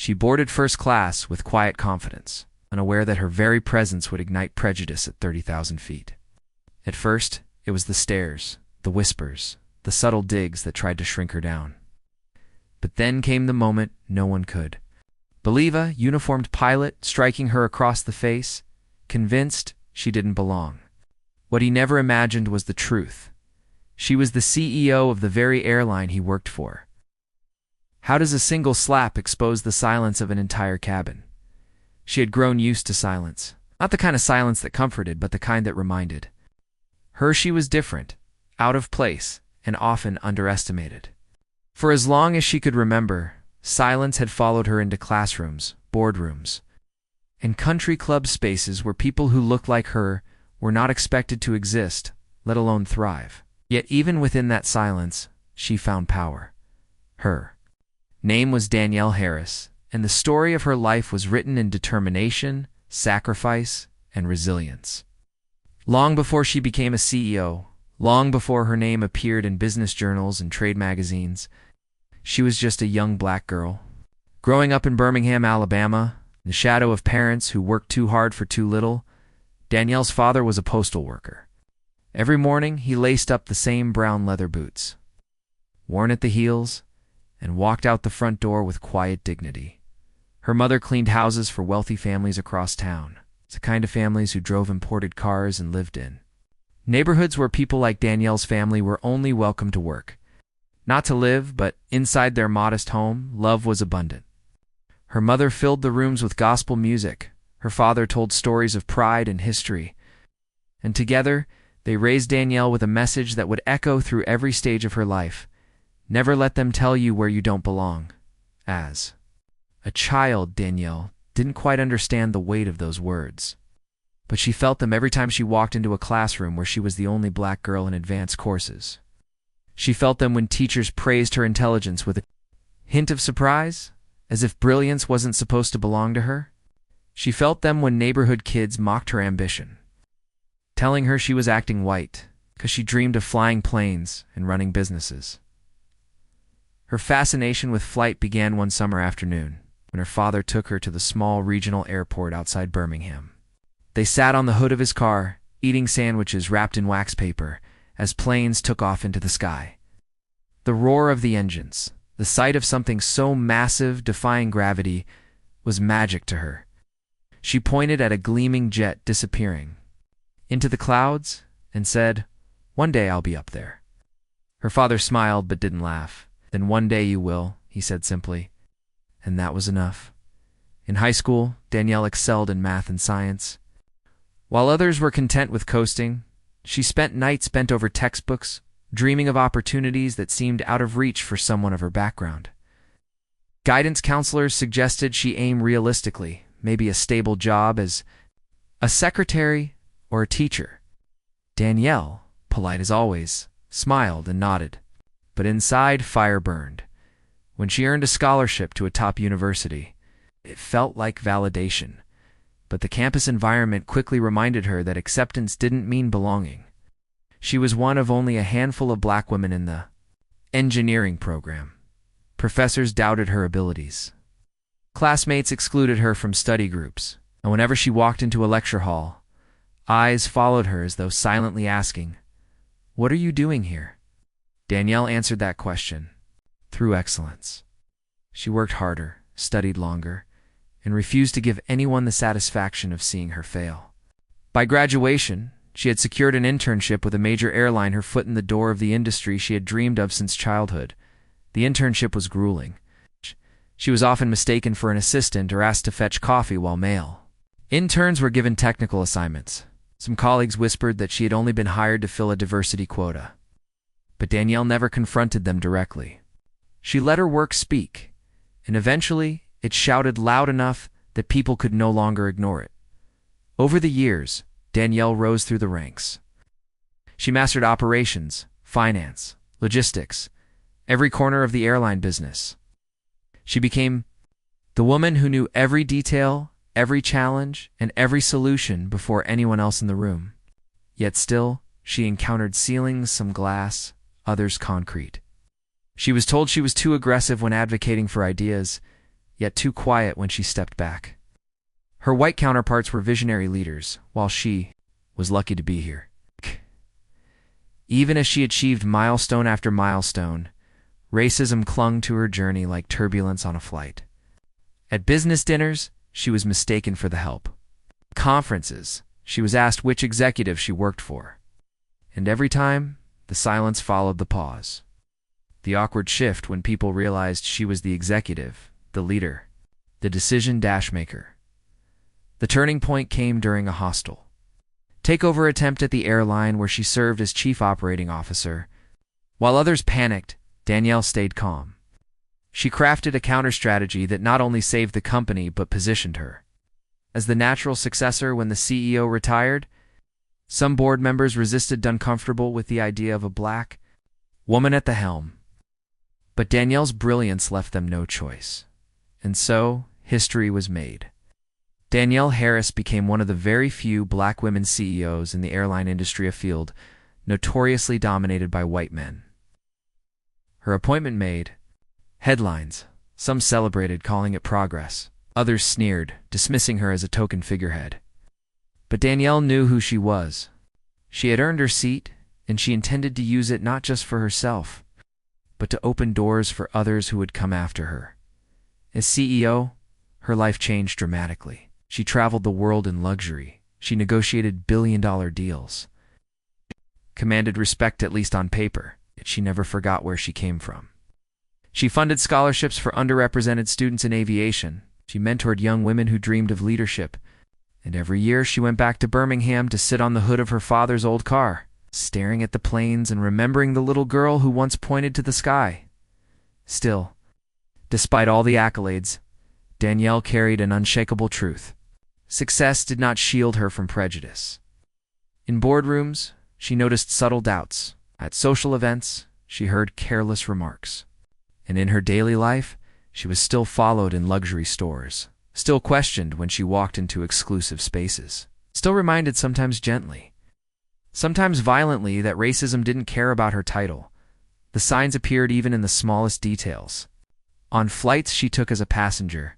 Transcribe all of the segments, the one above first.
She boarded first class with quiet confidence, unaware that her very presence would ignite prejudice at 30,000 feet. At first, it was the stares, the whispers, the subtle digs that tried to shrink her down. But then came the moment no one could believe, a uniformed pilot striking her across the face, convinced she didn't belong. What he never imagined was the truth. She was the CEO of the very airline he worked for. How does a single slap expose the silence of an entire cabin? She had grown used to silence. Not the kind of silence that comforted, but the kind that reminded her she was different, out of place, and often underestimated. For as long as she could remember, silence had followed her into classrooms, boardrooms, and country club spaces where people who looked like her were not expected to exist, let alone thrive. Yet even within that silence, she found power. Her name was Danielle Harris, and the story of her life was written in determination, sacrifice, and resilience. Long before she became a CEO, long before her name appeared in business journals and trade magazines, she was just a young black girl. Growing up in Birmingham, Alabama, in the shadow of parents who worked too hard for too little, Danielle's father was a postal worker. Every morning, he laced up the same brown leather boots, worn at the heels, and walked out the front door with quiet dignity. Her mother cleaned houses for wealthy families across town, the kind of families who drove imported cars and lived in neighborhoods where people like Danielle's family were only welcome to work. Not to live, but inside their modest home, love was abundant. Her mother filled the rooms with gospel music. Her father told stories of pride and history. And together, they raised Danielle with a message that would echo through every stage of her life. Never let them tell you where you don't belong. As a child, Danielle didn't quite understand the weight of those words, but she felt them every time she walked into a classroom where she was the only black girl in advanced courses. She felt them when teachers praised her intelligence with a hint of surprise, as if brilliance wasn't supposed to belong to her. She felt them when neighborhood kids mocked her ambition, telling her she was acting white because she dreamed of flying planes and running businesses. Her fascination with flight began one summer afternoon when her father took her to the small regional airport outside Birmingham. They sat on the hood of his car, eating sandwiches wrapped in wax paper, as planes took off into the sky. The roar of the engines, the sight of something so massive defying gravity, was magic to her. She pointed at a gleaming jet disappearing into the clouds and said, "One day I'll be up there." Her father smiled but didn't laugh. "Then one day you will," he said simply. And that was enough. In high school, Danielle excelled in math and science. While others were content with coasting, she spent nights bent over textbooks, dreaming of opportunities that seemed out of reach for someone of her background. Guidance counselors suggested she aim realistically, maybe a stable job as a secretary or a teacher. Danielle, polite as always, smiled and nodded, but inside fire burned. When she earned a scholarship to a top university, it felt like validation. But the campus environment quickly reminded her that acceptance didn't mean belonging. She was one of only a handful of black women in the engineering program. Professors doubted her abilities. Classmates excluded her from study groups, and whenever she walked into a lecture hall, eyes followed her as though silently asking, "What are you doing here?" Danielle answered that question through excellence. She worked harder, studied longer, and refused to give anyone the satisfaction of seeing her fail. By graduation, she had secured an internship with a major airline, her foot in the door of the industry she had dreamed of since childhood. The internship was grueling. She was often mistaken for an assistant or asked to fetch coffee while male interns were given technical assignments. Some colleagues whispered that she had only been hired to fill a diversity quota. But Danielle never confronted them directly. She let her work speak, and eventually it shouted loud enough that people could no longer ignore it. Over the years, Danielle rose through the ranks. She mastered operations, finance, logistics, every corner of the airline business. She became the woman who knew every detail, every challenge, and every solution before anyone else in the room. Yet still, she encountered ceilings, some glass, others concrete. She was told she was too aggressive when advocating for ideas, yet too quiet when she stepped back. Her white counterparts were visionary leaders, while she was lucky to be here. Even as she achieved milestone after milestone, racism clung to her journey like turbulence on a flight. At business dinners, she was mistaken for the help. At conferences, she was asked which executive she worked for. And every time, the silence followed the pause. The awkward shift when people realized she was the executive, the leader, the decision-maker. The turning point came during a hostile takeover attempt at the airline where she served as chief operating officer. While others panicked, Danielle stayed calm. She crafted a counter-strategy that not only saved the company but positioned her as the natural successor when the CEO retired. Some board members resisted, uncomfortable with the idea of a black woman at the helm. But Danielle's brilliance left them no choice. And so, history was made. Danielle Harris became one of the very few black women CEOs in the airline industry, a field notoriously dominated by white men. Her appointment made headlines. Some celebrated, calling it progress. Others sneered, dismissing her as a token figurehead. But Danielle knew who she was. She had earned her seat, and she intended to use it not just for herself, but to open doors for others who would come after her. As CEO, her life changed dramatically. She traveled the world in luxury. She negotiated billion-dollar deals. Commanded respect, at least on paper. Yet she never forgot where she came from. She funded scholarships for underrepresented students in aviation. She mentored young women who dreamed of leadership. And every year she went back to Birmingham to sit on the hood of her father's old car, staring at the planes and remembering the little girl who once pointed to the sky. Still, despite all the accolades, Danielle carried an unshakable truth. Success did not shield her from prejudice. In boardrooms, she noticed subtle doubts. At social events, she heard careless remarks. And in her daily life, she was still followed in luxury stores, still questioned when she walked into exclusive spaces, still reminded, sometimes gently, sometimes violently, that racism didn't care about her title. The signs appeared even in the smallest details. On flights she took as a passenger,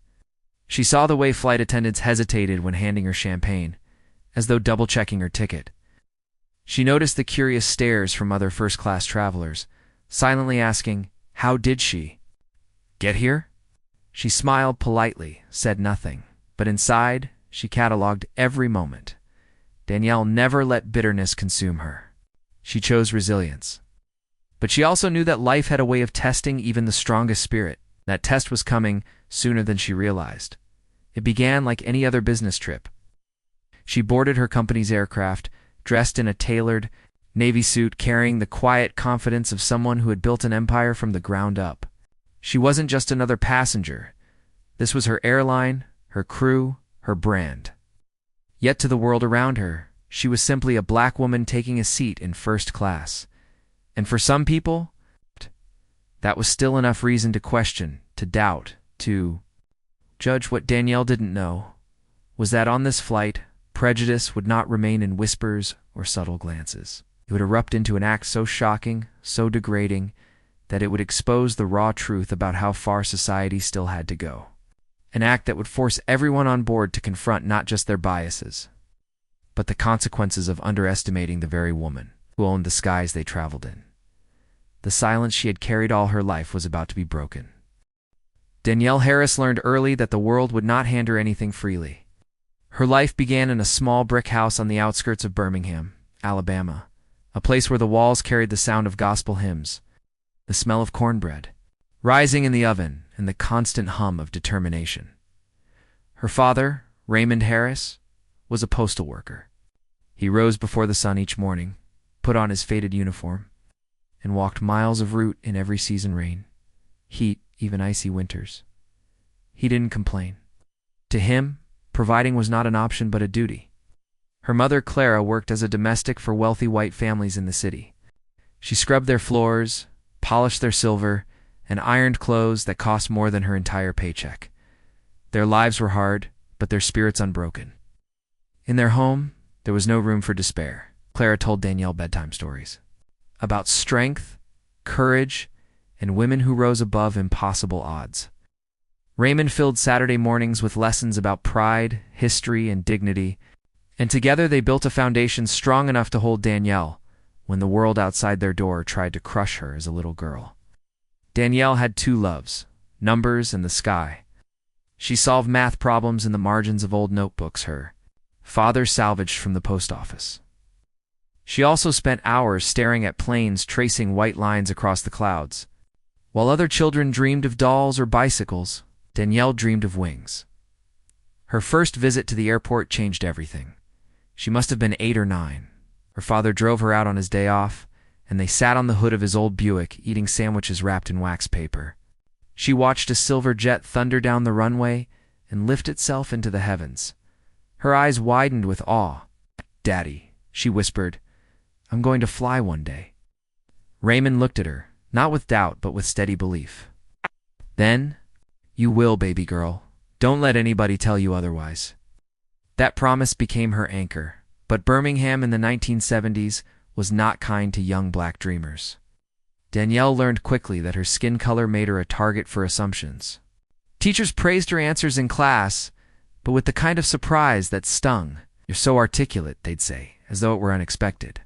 she saw the way flight attendants hesitated when handing her champagne, as though double-checking her ticket. She noticed the curious stares from other first-class travelers, silently asking, "How did she get here?" She smiled politely, said nothing, but inside, she cataloged every moment. Danielle never let bitterness consume her. She chose resilience. But she also knew that life had a way of testing even the strongest spirit. That test was coming sooner than she realized. It began like any other business trip. She boarded her company's aircraft, dressed in a tailored Navy suit, carrying the quiet confidence of someone who had built an empire from the ground up. She wasn't just another passenger. This was her airline, her crew, her brand. Yet to the world around her, she was simply a black woman taking a seat in first class. And for some people, that was still enough reason to question, to doubt, to judge. What Danielle didn't know was that on this flight, prejudice would not remain in whispers or subtle glances. It would erupt into an act so shocking, so degrading, that it would expose the raw truth about how far society still had to go. An act that would force everyone on board to confront not just their biases, but the consequences of underestimating the very woman who owned the skies they traveled in. The silence she had carried all her life was about to be broken. Danielle Harris learned early that the world would not hand her anything freely. Her life began in a small brick house on the outskirts of Birmingham, Alabama, a place where the walls carried the sound of gospel hymns, the smell of cornbread rising in the oven, and the constant hum of determination. Her father, Raymond Harris, was a postal worker. He rose before the sun each morning, put on his faded uniform, and walked miles of route in every season: rain, heat, even icy winters. He didn't complain. To him, providing was not an option but a duty. Her mother, Clara, worked as a domestic for wealthy white families in the city. She scrubbed their floors, polished their silver, and ironed clothes that cost more than her entire paycheck. Their lives were hard, but their spirits unbroken. In their home, there was no room for despair. Clara told Danielle bedtime stories about strength, courage, and women who rose above impossible odds. Raymond filled Saturday mornings with lessons about pride, history, and dignity, and together they built a foundation strong enough to hold Danielle when the world outside their door tried to crush her as a little girl. Danielle had two loves, numbers and the sky. She solved math problems in the margins of old notebooks her father salvaged from the post office. She also spent hours staring at planes tracing white lines across the clouds. While other children dreamed of dolls or bicycles, Danielle dreamed of wings. Her first visit to the airport changed everything. She must have been 8 or 9. Her father drove her out on his day off, and they sat on the hood of his old Buick eating sandwiches wrapped in wax paper. She watched a silver jet thunder down the runway and lift itself into the heavens. Her eyes widened with awe. "Daddy," she whispered, "I'm going to fly one day." Raymond looked at her, not with doubt but with steady belief. "Then, you will, baby girl. Don't let anybody tell you otherwise." That promise became her anchor, but Birmingham in the 1970s was not kind to young black dreamers. Danielle learned quickly that her skin color made her a target for assumptions. Teachers praised her answers in class, but with the kind of surprise that stung. "You're so articulate," they'd say, as though it were unexpected.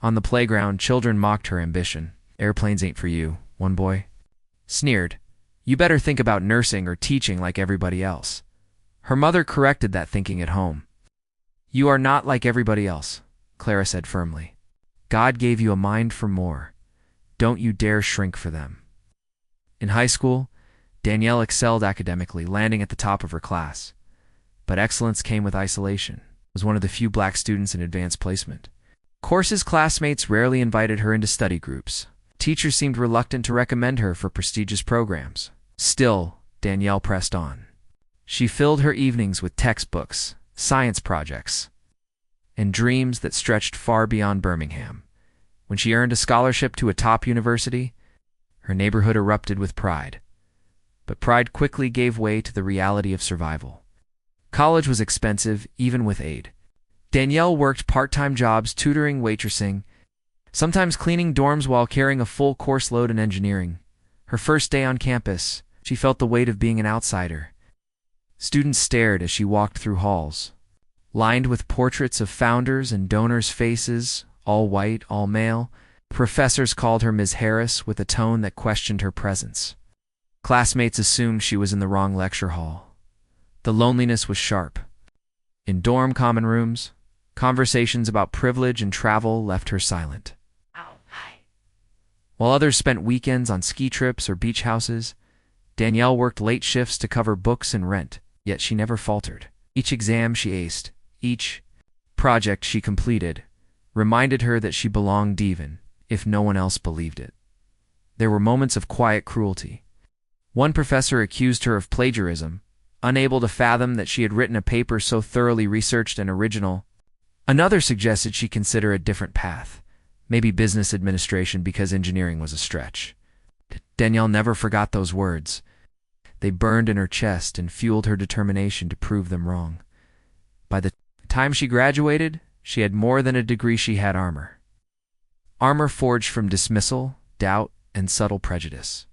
On the playground, children mocked her ambition. "Airplanes ain't for you," one boy sneered. "You better think about nursing or teaching like everybody else." Her mother corrected that thinking at home. "You are not like everybody else," Clara said firmly. "God gave you a mind for more. Don't you dare shrink for them." In high school, Danielle excelled academically, landing at the top of her class. But excellence came with isolation. Was one of the few black students in advanced placement. Courses classmates rarely invited her into study groups. Teachers seemed reluctant to recommend her for prestigious programs. Still, Danielle pressed on. She filled her evenings with textbooks, science projects, and dreams that stretched far beyond Birmingham. When she earned a scholarship to a top university, her neighborhood erupted with pride. But pride quickly gave way to the reality of survival. College was expensive, even with aid. Danielle worked part-time jobs tutoring, waitressing, sometimes cleaning dorms while carrying a full course load in engineering. Her first day on campus, she felt the weight of being an outsider. Students stared as she walked through halls, lined with portraits of founders and donors' faces, all white, all male. Professors called her Ms. Harris with a tone that questioned her presence. Classmates assumed she was in the wrong lecture hall. The loneliness was sharp. In dorm common rooms, conversations about privilege and travel left her silent. While others spent weekends on ski trips or beach houses, Danielle worked late shifts to cover books and rent, yet she never faltered. Each exam she aced, each project she completed, reminded her that she belonged even if no one else believed it. There were moments of quiet cruelty. One professor accused her of plagiarism, unable to fathom that she had written a paper so thoroughly researched and original. Another suggested she consider a different path, maybe business administration because engineering was a stretch. Danielle never forgot those words. They burned in her chest and fueled her determination to prove them wrong. By the time she graduated, she had more than a degree, she had armor. Armor forged from dismissal, doubt, and subtle prejudice.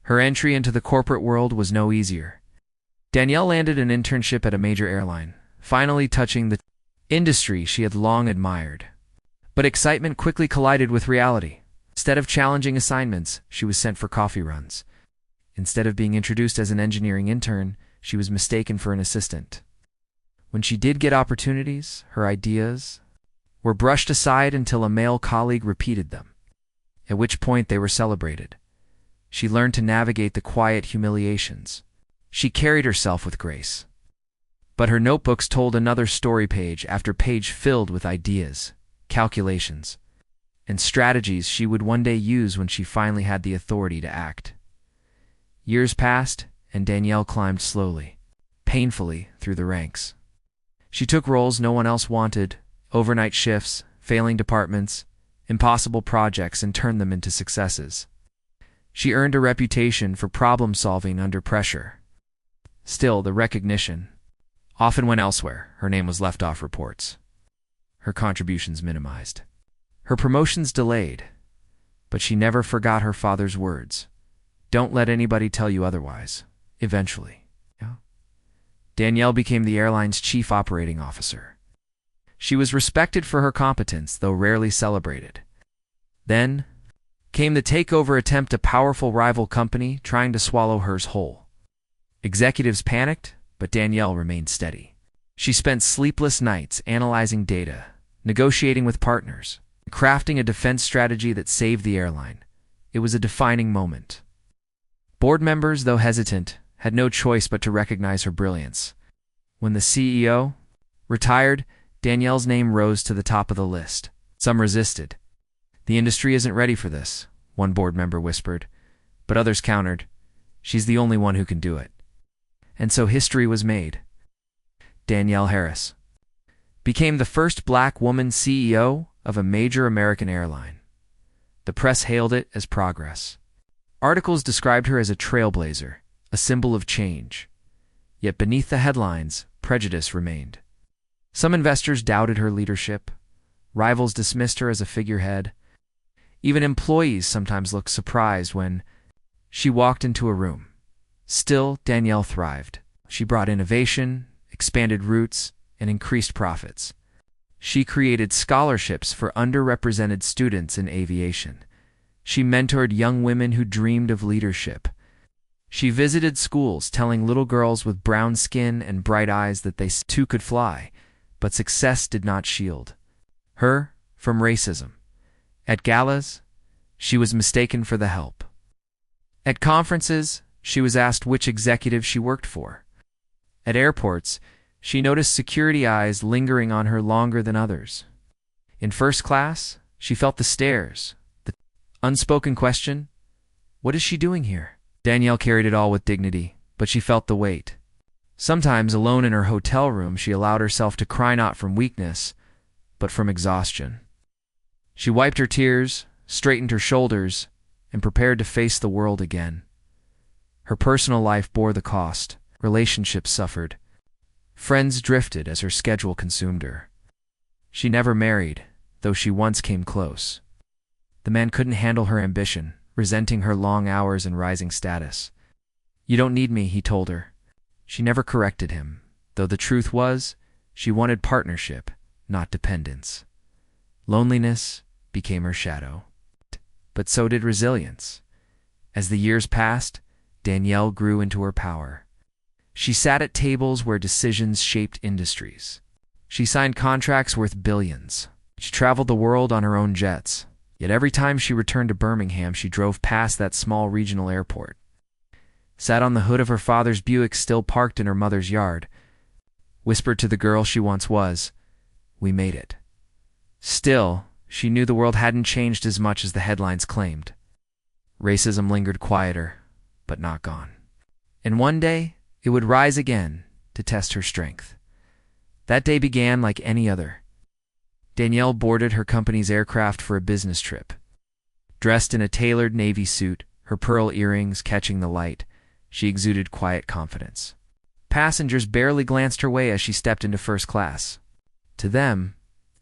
Her entry into the corporate world was no easier. Danielle landed an internship at a major airline, finally touching the industry she had long admired. But excitement quickly collided with reality. Instead of challenging assignments, she was sent for coffee runs. Instead of being introduced as an engineering intern, she was mistaken for an assistant. When she did get opportunities, her ideas were brushed aside until a male colleague repeated them, at which point they were celebrated. She learned to navigate the quiet humiliations. She carried herself with grace. But her notebooks told another story, page after page filled with ideas, calculations, and strategies she would one day use when she finally had the authority to act. Years passed, and Danielle climbed slowly, painfully, through the ranks. She took roles no one else wanted, overnight shifts, failing departments, impossible projects, and turned them into successes. She earned a reputation for problem-solving under pressure. Still, the recognition often went elsewhere. Her name was left off reports. Her contributions minimized. Her promotions delayed. But she never forgot her father's words. "Don't let anybody tell you otherwise. Eventually, Danielle became the airline's chief operating officer. She was respected for her competence, though rarely celebrated. Then came the takeover attempt, a powerful rival company trying to swallow hers whole. Executives panicked, but Danielle remained steady. She spent sleepless nights analyzing data, negotiating with partners, crafting a defense strategy that saved the airline. It was a defining moment. Board members, though hesitant, had no choice but to recognize her brilliance. When the CEO retired, Danielle's name rose to the top of the list. Some resisted. "The industry isn't ready for this," one board member whispered, but others countered, "She's the only one who can do it." And so history was made. Danielle Harris became the first black woman CEO of a major American airline. The press hailed it as progress. Articles described her as a trailblazer, a symbol of change. Yet beneath the headlines, prejudice remained. Some investors doubted her leadership. Rivals dismissed her as a figurehead. Even employees sometimes looked surprised when she walked into a room. Still, Danielle thrived. She brought innovation, expanded routes, and increased profits. She created scholarships for underrepresented students in aviation. She mentored young women who dreamed of leadership. She visited schools telling little girls with brown skin and bright eyes that they too could fly, but success did not shield her from racism. At galas, she was mistaken for the help. At conferences, she was asked which executive she worked for. At airports, she noticed security eyes lingering on her longer than others. In first class, she felt the stares, the unspoken question, "What is she doing here?" Danielle carried it all with dignity, but she felt the weight. Sometimes, alone in her hotel room, she allowed herself to cry not from weakness, but from exhaustion. She wiped her tears, straightened her shoulders, and prepared to face the world again. Her personal life bore the cost. Relationships suffered. Friends drifted as her schedule consumed her. She never married, though she once came close. The man couldn't handle her ambition, resenting her long hours and rising status. "You don't need me," he told her. She never corrected him, though the truth was, she wanted partnership, not dependence. Loneliness became her shadow. But so did resilience. As the years passed, Danielle grew into her power. She sat at tables where decisions shaped industries. She signed contracts worth billions. She traveled the world on her own jets. Yet every time she returned to Birmingham, she drove past that small regional airport, sat on the hood of her father's Buick still parked in her mother's yard, whispered to the girl she once was, "We made it." Still, she knew the world hadn't changed as much as the headlines claimed. Racism lingered quieter, but not gone. And one day, it would rise again to test her strength. That day began like any other. Danielle boarded her company's aircraft for a business trip. Dressed in a tailored navy suit, her pearl earrings catching the light, she exuded quiet confidence. Passengers barely glanced her way as she stepped into first class. To them,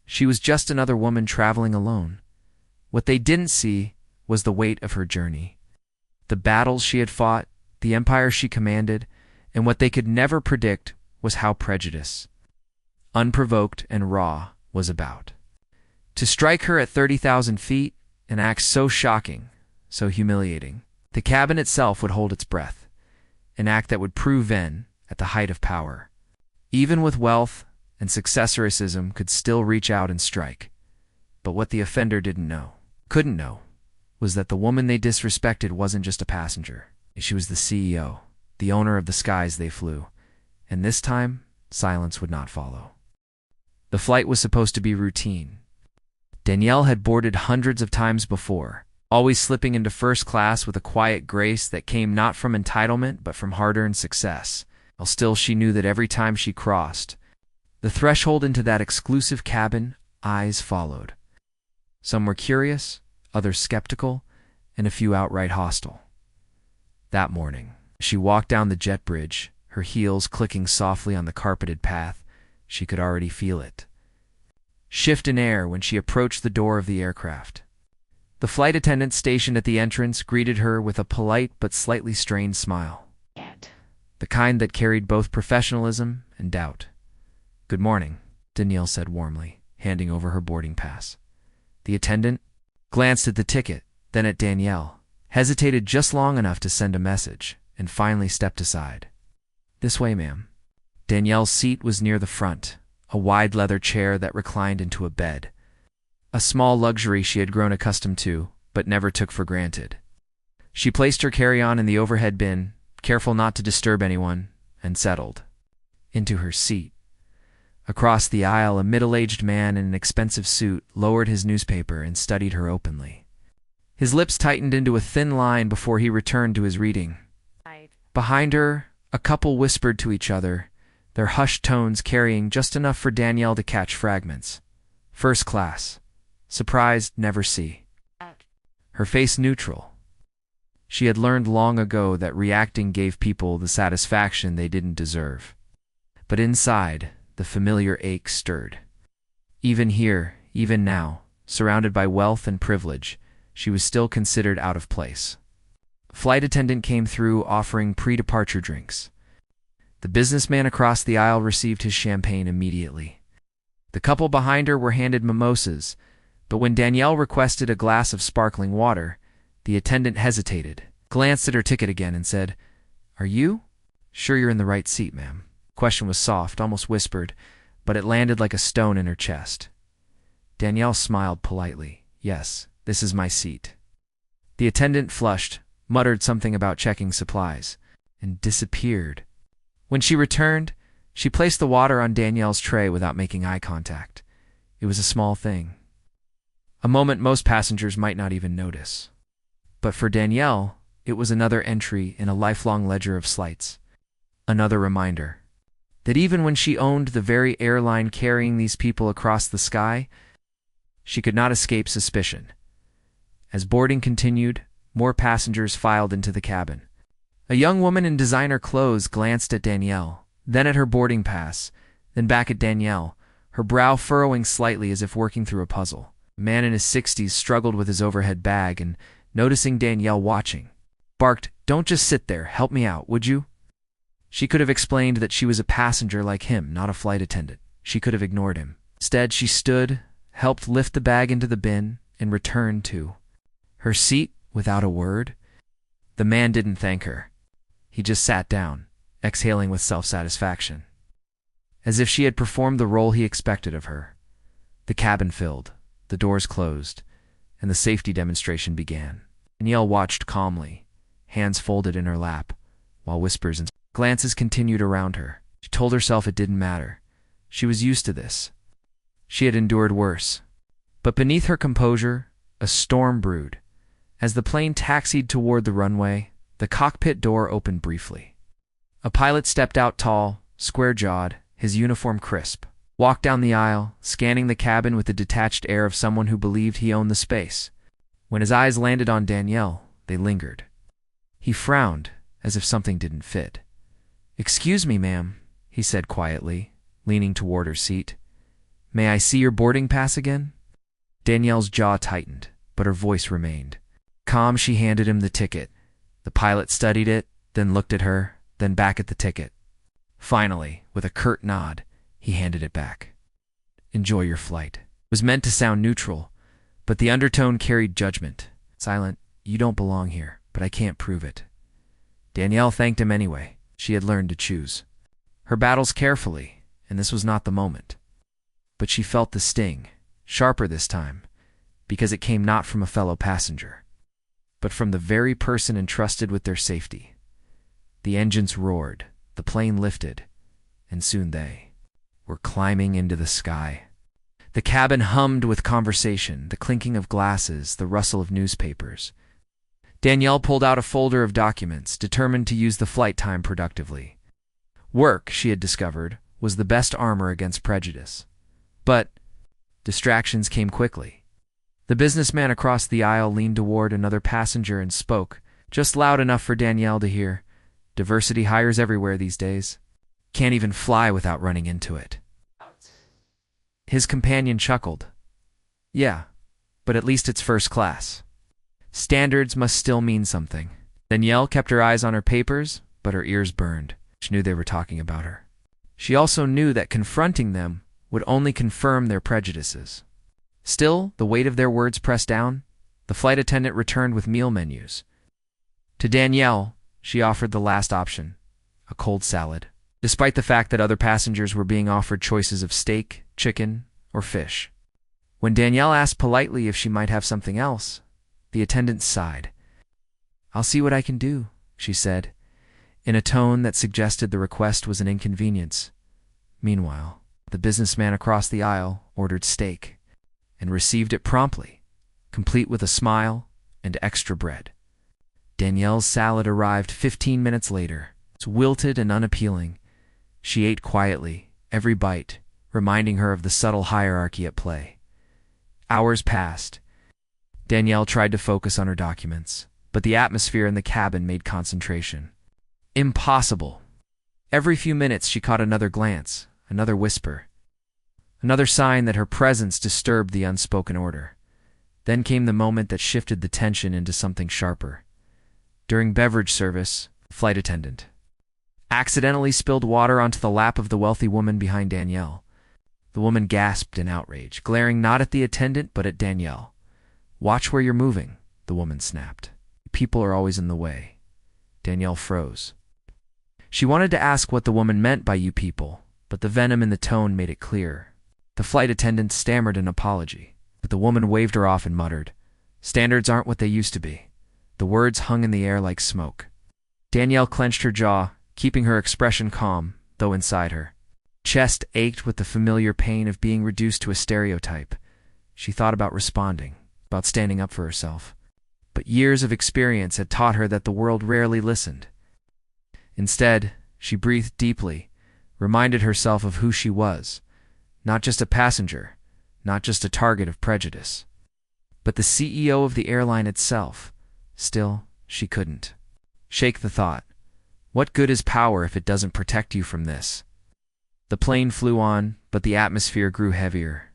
she was just another woman traveling alone. What they didn't see was the weight of her journey. The battles she had fought, the empire she commanded, and what they could never predict was how prejudice, unprovoked and raw, was about to strike her at 30,000 feet, an act so shocking, so humiliating. The cabin itself would hold its breath, an act that would prove then, at the height of power, even with wealth and successorism, could still reach out and strike. But what the offender couldn't know, was that the woman they disrespected wasn't just a passenger. She was the CEO, the owner of the skies they flew, and this time, silence would not follow. The flight was supposed to be routine. Danielle had boarded hundreds of times before, always slipping into first class with a quiet grace that came not from entitlement but from hard-earned success. While still, she knew that every time she crossed the threshold into that exclusive cabin, eyes followed. Some were curious, others skeptical, and a few outright hostile. That morning, she walked down the jet bridge, her heels clicking softly on the carpeted path. She could already feel it shift in air when she approached the door of the aircraft. The flight attendant stationed at the entrance greeted her with a polite but slightly strained smile. the kind that carried both professionalism and doubt. "Good morning," Danielle said warmly, handing over her boarding pass. The attendant glanced at the ticket, then at Danielle, hesitated just long enough to send a message, and finally stepped aside. "This way, ma'am." Danielle's seat was near the front, a wide leather chair that reclined into a bed, a small luxury she had grown accustomed to, but never took for granted. She placed her carry-on in the overhead bin, careful not to disturb anyone, and settled into her seat. Across the aisle, a middle-aged man in an expensive suit lowered his newspaper and studied her openly. His lips tightened into a thin line before he returned to his reading. Behind her, a couple whispered to each other, their hushed tones carrying just enough for Danielle to catch fragments. "First class. Surprised, never see." Her face neutral. She had learned long ago that reacting gave people the satisfaction they didn't deserve. But inside, the familiar ache stirred. Even here, even now, surrounded by wealth and privilege, she was still considered out of place. A flight attendant came through offering pre-departure drinks. The businessman across the aisle received his champagne immediately. The couple behind her were handed mimosas, but when Danielle requested a glass of sparkling water, the attendant hesitated, glanced at her ticket again, and said, "Are you sure you're in the right seat, ma'am?" The question was soft, almost whispered, but it landed like a stone in her chest. Danielle smiled politely. "Yes, this is my seat." The attendant flushed, muttered something about checking supplies, and disappeared. When she returned, she placed the water on Danielle's tray without making eye contact. It was a small thing, a moment most passengers might not even notice. But for Danielle, it was another entry in a lifelong ledger of slights, another reminder that even when she owned the very airline carrying these people across the sky, she could not escape suspicion. As boarding continued, more passengers filed into the cabin. A young woman in designer clothes glanced at Danielle, then at her boarding pass, then back at Danielle, her brow furrowing slightly as if working through a puzzle. A man in his 60s struggled with his overhead bag and, noticing Danielle watching, barked, "Don't just sit there, help me out, would you?" She could have explained that she was a passenger like him, not a flight attendant. She could have ignored him. Instead, she stood, helped lift the bag into the bin, and returned to her seat without a word. The man didn't thank her. He just sat down, exhaling with self-satisfaction, as if she had performed the role he expected of her. The cabin filled, the doors closed, and the safety demonstration began. Danielle watched calmly, hands folded in her lap, while whispers and glances continued around her. She told herself it didn't matter. She was used to this. She had endured worse. But beneath her composure, a storm brewed. As the plane taxied toward the runway, the cockpit door opened briefly. A pilot stepped out tall, square-jawed, his uniform crisp, walked down the aisle, scanning the cabin with the detached air of someone who believed he owned the space. When his eyes landed on Danielle, they lingered. He frowned, as if something didn't fit. "Excuse me, ma'am," he said quietly, leaning toward her seat. "May I see your boarding pass again?" Danielle's jaw tightened, but her voice remained. Calm, she handed him the ticket. The pilot studied it, then looked at her, then back at the ticket. Finally, with a curt nod, he handed it back. "Enjoy your flight." It was meant to sound neutral, but the undertone carried judgment. Silent, "You don't belong here, but I can't prove it." Danielle thanked him anyway. She had learned to choose her battles carefully, and this was not the moment. But she felt the sting, sharper this time, because it came not from a fellow passenger, but from the very person entrusted with their safety. The engines roared, the plane lifted, and soon they were climbing into the sky. The cabin hummed with conversation, the clinking of glasses, the rustle of newspapers. Danielle pulled out a folder of documents, determined to use the flight time productively. Work, she had discovered, was the best armor against prejudice. But distractions came quickly. The businessman across the aisle leaned toward another passenger and spoke, just loud enough for Danielle to hear. "Diversity hires everywhere these days. Can't even fly without running into it." His companion chuckled. "Yeah, but at least it's first class. Standards must still mean something." Danielle kept her eyes on her papers, but her ears burned. She knew they were talking about her. She also knew that confronting them would only confirm their prejudices. Still, the weight of their words pressed down. The flight attendant returned with meal menus. To Danielle, she offered the last option, a cold salad, despite the fact that other passengers were being offered choices of steak, chicken, or fish. When Danielle asked politely if she might have something else, the attendant sighed. "I'll see what I can do," she said, in a tone that suggested the request was an inconvenience. Meanwhile, the businessman across the aisle ordered steak and received it promptly, complete with a smile and extra bread. Danielle's salad arrived 15 minutes later. It's wilted and unappealing. She ate quietly, every bite, reminding her of the subtle hierarchy at play. Hours passed. Danielle tried to focus on her documents, but the atmosphere in the cabin made concentration impossible. Every few minutes she caught another glance, another whisper, another sign that her presence disturbed the unspoken order. Then came the moment that shifted the tension into something sharper. During beverage service, a flight attendant accidentally spilled water onto the lap of the wealthy woman behind Danielle. The woman gasped in outrage, glaring not at the attendant but at Danielle. "Watch where you're moving," the woman snapped. "People are always in the way." Danielle froze. She wanted to ask what the woman meant by "you people," but the venom in the tone made it clear. The flight attendant stammered an apology, but the woman waved her off and muttered, "Standards aren't what they used to be." The words hung in the air like smoke. Danielle clenched her jaw, keeping her expression calm, though inside her chest ached with the familiar pain of being reduced to a stereotype. She thought about responding, about standing up for herself. But years of experience had taught her that the world rarely listened. Instead, she breathed deeply, reminded herself of who she was, not just a passenger, not just a target of prejudice, but the CEO of the airline itself. Still, she couldn't shake the thought. What good is power if it doesn't protect you from this? The plane flew on, but the atmosphere grew heavier.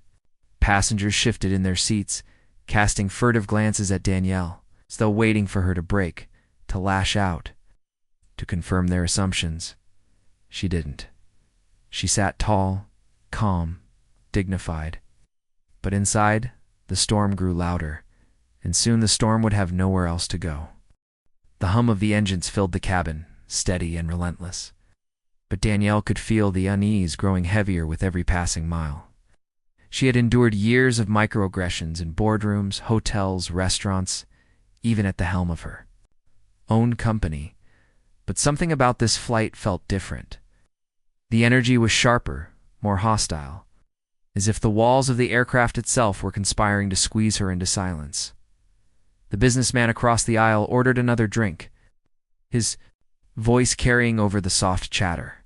Passengers shifted in their seats, casting furtive glances at Danielle, as though waiting for her to break, to lash out, to confirm their assumptions. She didn't. She sat tall, calm, dignified. But inside, the storm grew louder, and soon the storm would have nowhere else to go. The hum of the engines filled the cabin, steady and relentless. But Danielle could feel the unease growing heavier with every passing mile. She had endured years of microaggressions in boardrooms, hotels, restaurants, even at the helm of her own company. But something about this flight felt different. The energy was sharper, more hostile, as if the walls of the aircraft itself were conspiring to squeeze her into silence. The businessman across the aisle ordered another drink, his voice carrying over the soft chatter.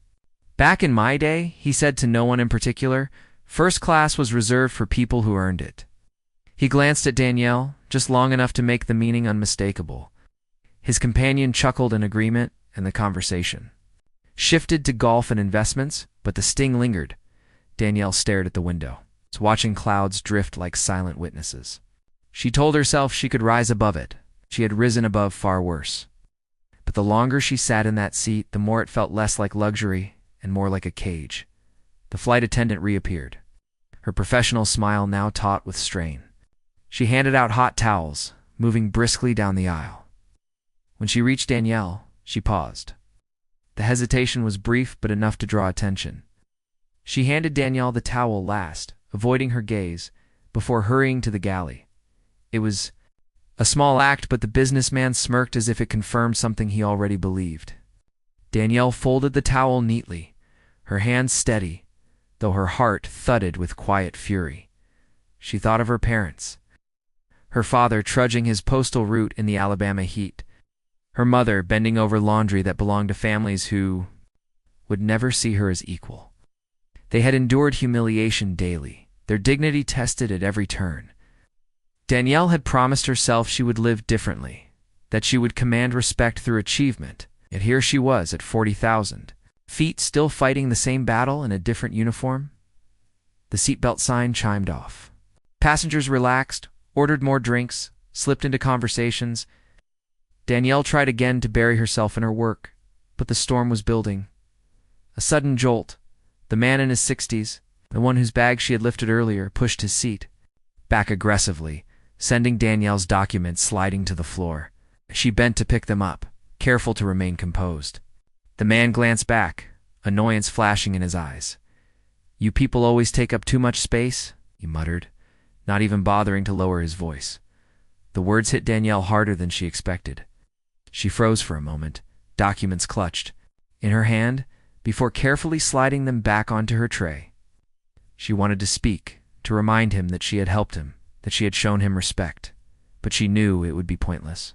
"Back in my day," he said to no one in particular, "first class was reserved for people who earned it." He glanced at Danielle, just long enough to make the meaning unmistakable. His companion chuckled in agreement, and the conversation shifted to golf and investments, but the sting lingered. Danielle stared at the window, watching clouds drift like silent witnesses. She told herself she could rise above it. She had risen above far worse. But the longer she sat in that seat, the more it felt less like luxury and more like a cage. The flight attendant reappeared, her professional smile now taut with strain. She handed out hot towels, moving briskly down the aisle. When she reached Danielle, she paused. The hesitation was brief but enough to draw attention. She handed Danielle the towel last, avoiding her gaze, before hurrying to the galley. It was a small act, but the businessman smirked as if it confirmed something he already believed. Danielle folded the towel neatly, her hands steady, though her heart thudded with quiet fury. She thought of her parents, her father trudging his postal route in the Alabama heat, her mother bending over laundry that belonged to families who would never see her as equal. They had endured humiliation daily, their dignity tested at every turn. Danielle had promised herself she would live differently, that she would command respect through achievement, yet here she was at 40,000 feet still fighting the same battle in a different uniform. The seatbelt sign chimed off. Passengers relaxed, ordered more drinks, slipped into conversations. Danielle tried again to bury herself in her work, but the storm was building, A sudden jolt. The man in his 60s, the one whose bag she had lifted earlier, pushed his seat back aggressively, sending Danielle's documents sliding to the floor. She bent to pick them up, careful to remain composed. The man glanced back, annoyance flashing in his eyes. "You people always take up too much space," he muttered, not even bothering to lower his voice. The words hit Danielle harder than she expected. She froze for a moment, documents clutched in her hand, before carefully sliding them back onto her tray. She wanted to speak, to remind him that she had helped him, that she had shown him respect, but she knew it would be pointless.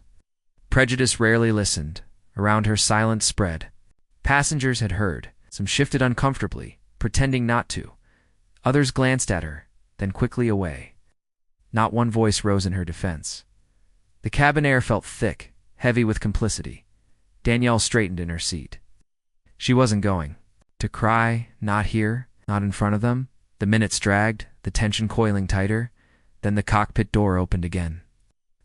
Prejudice rarely listened. Around her, silence spread. Passengers had heard. Some shifted uncomfortably, pretending not to. Others glanced at her, then quickly away. Not one voice rose in her defense. The cabin air felt thick, heavy with complicity. Danielle straightened in her seat. She wasn't going to cry, not here, not in front of them. The minutes dragged, the tension coiling tighter. Then the cockpit door opened again.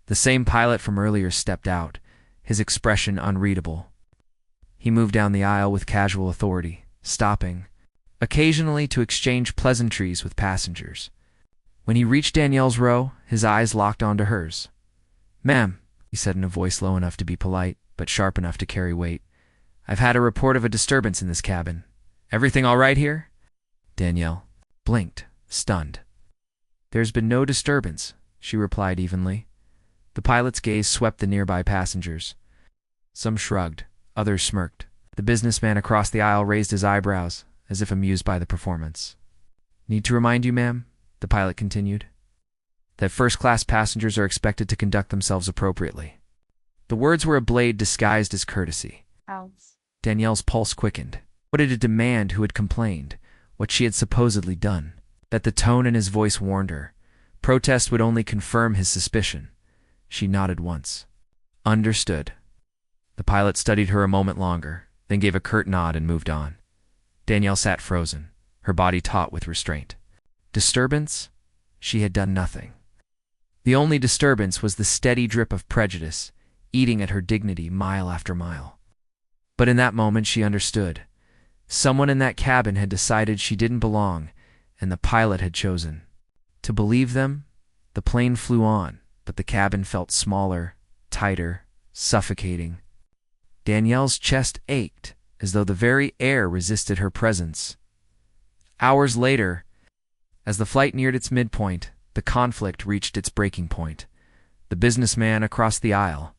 The same pilot from earlier stepped out, his expression unreadable. He moved down the aisle with casual authority, stopping occasionally to exchange pleasantries with passengers. When he reached Danielle's row, his eyes locked onto hers. "Ma'am," he said in a voice low enough to be polite, but sharp enough to carry weight, "I've had a report of a disturbance in this cabin. Everything all right here?" Danielle blinked, stunned. "There's been no disturbance," she replied evenly. The pilot's gaze swept the nearby passengers. Some shrugged, others smirked. The businessman across the aisle raised his eyebrows, as if amused by the performance. "Need to remind you, ma'am," the pilot continued, "that first-class passengers are expected to conduct themselves appropriately." The words were a blade disguised as courtesy. Ouch. Danielle's pulse quickened. What did it demand? Who had complained? What she had supposedly done? That the tone in his voice warned her. Protest would only confirm his suspicion. She nodded once. "Understood." The pilot studied her a moment longer, then gave a curt nod and moved on. Danielle sat frozen, her body taut with restraint. Disturbance? She had done nothing. The only disturbance was the steady drip of prejudice, eating at her dignity mile after mile. But in that moment she understood. Someone in that cabin had decided she didn't belong, and the pilot had chosen to believe them. The plane flew on, but the cabin felt smaller, tighter, suffocating. Danielle's chest ached, as though the very air resisted her presence. Hours later, as the flight neared its midpoint, the conflict reached its breaking point. The businessman across the aisle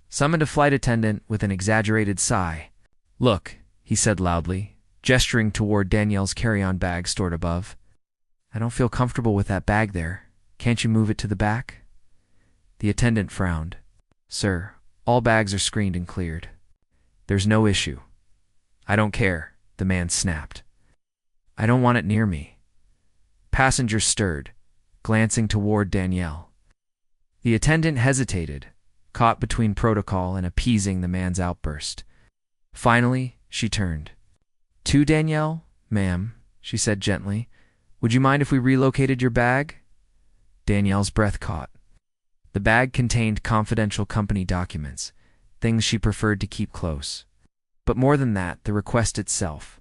summoned a flight attendant with an exaggerated sigh. "Look," he said loudly, gesturing toward Danielle's carry-on bag stored above. "I don't feel comfortable with that bag there. Can't you move it to the back?" The attendant frowned. "Sir, all bags are screened and cleared. There's no issue." "I don't care," the man snapped. "I don't want it near me." Passengers stirred, glancing toward Danielle. The attendant hesitated, caught between protocol and appeasing the man's outburst. Finally, she turned. "To Danielle, ma'am," she said gently, "would you mind if we relocated your bag?" Danielle's breath caught. The bag contained confidential company documents, things she preferred to keep close. But more than that, the request itself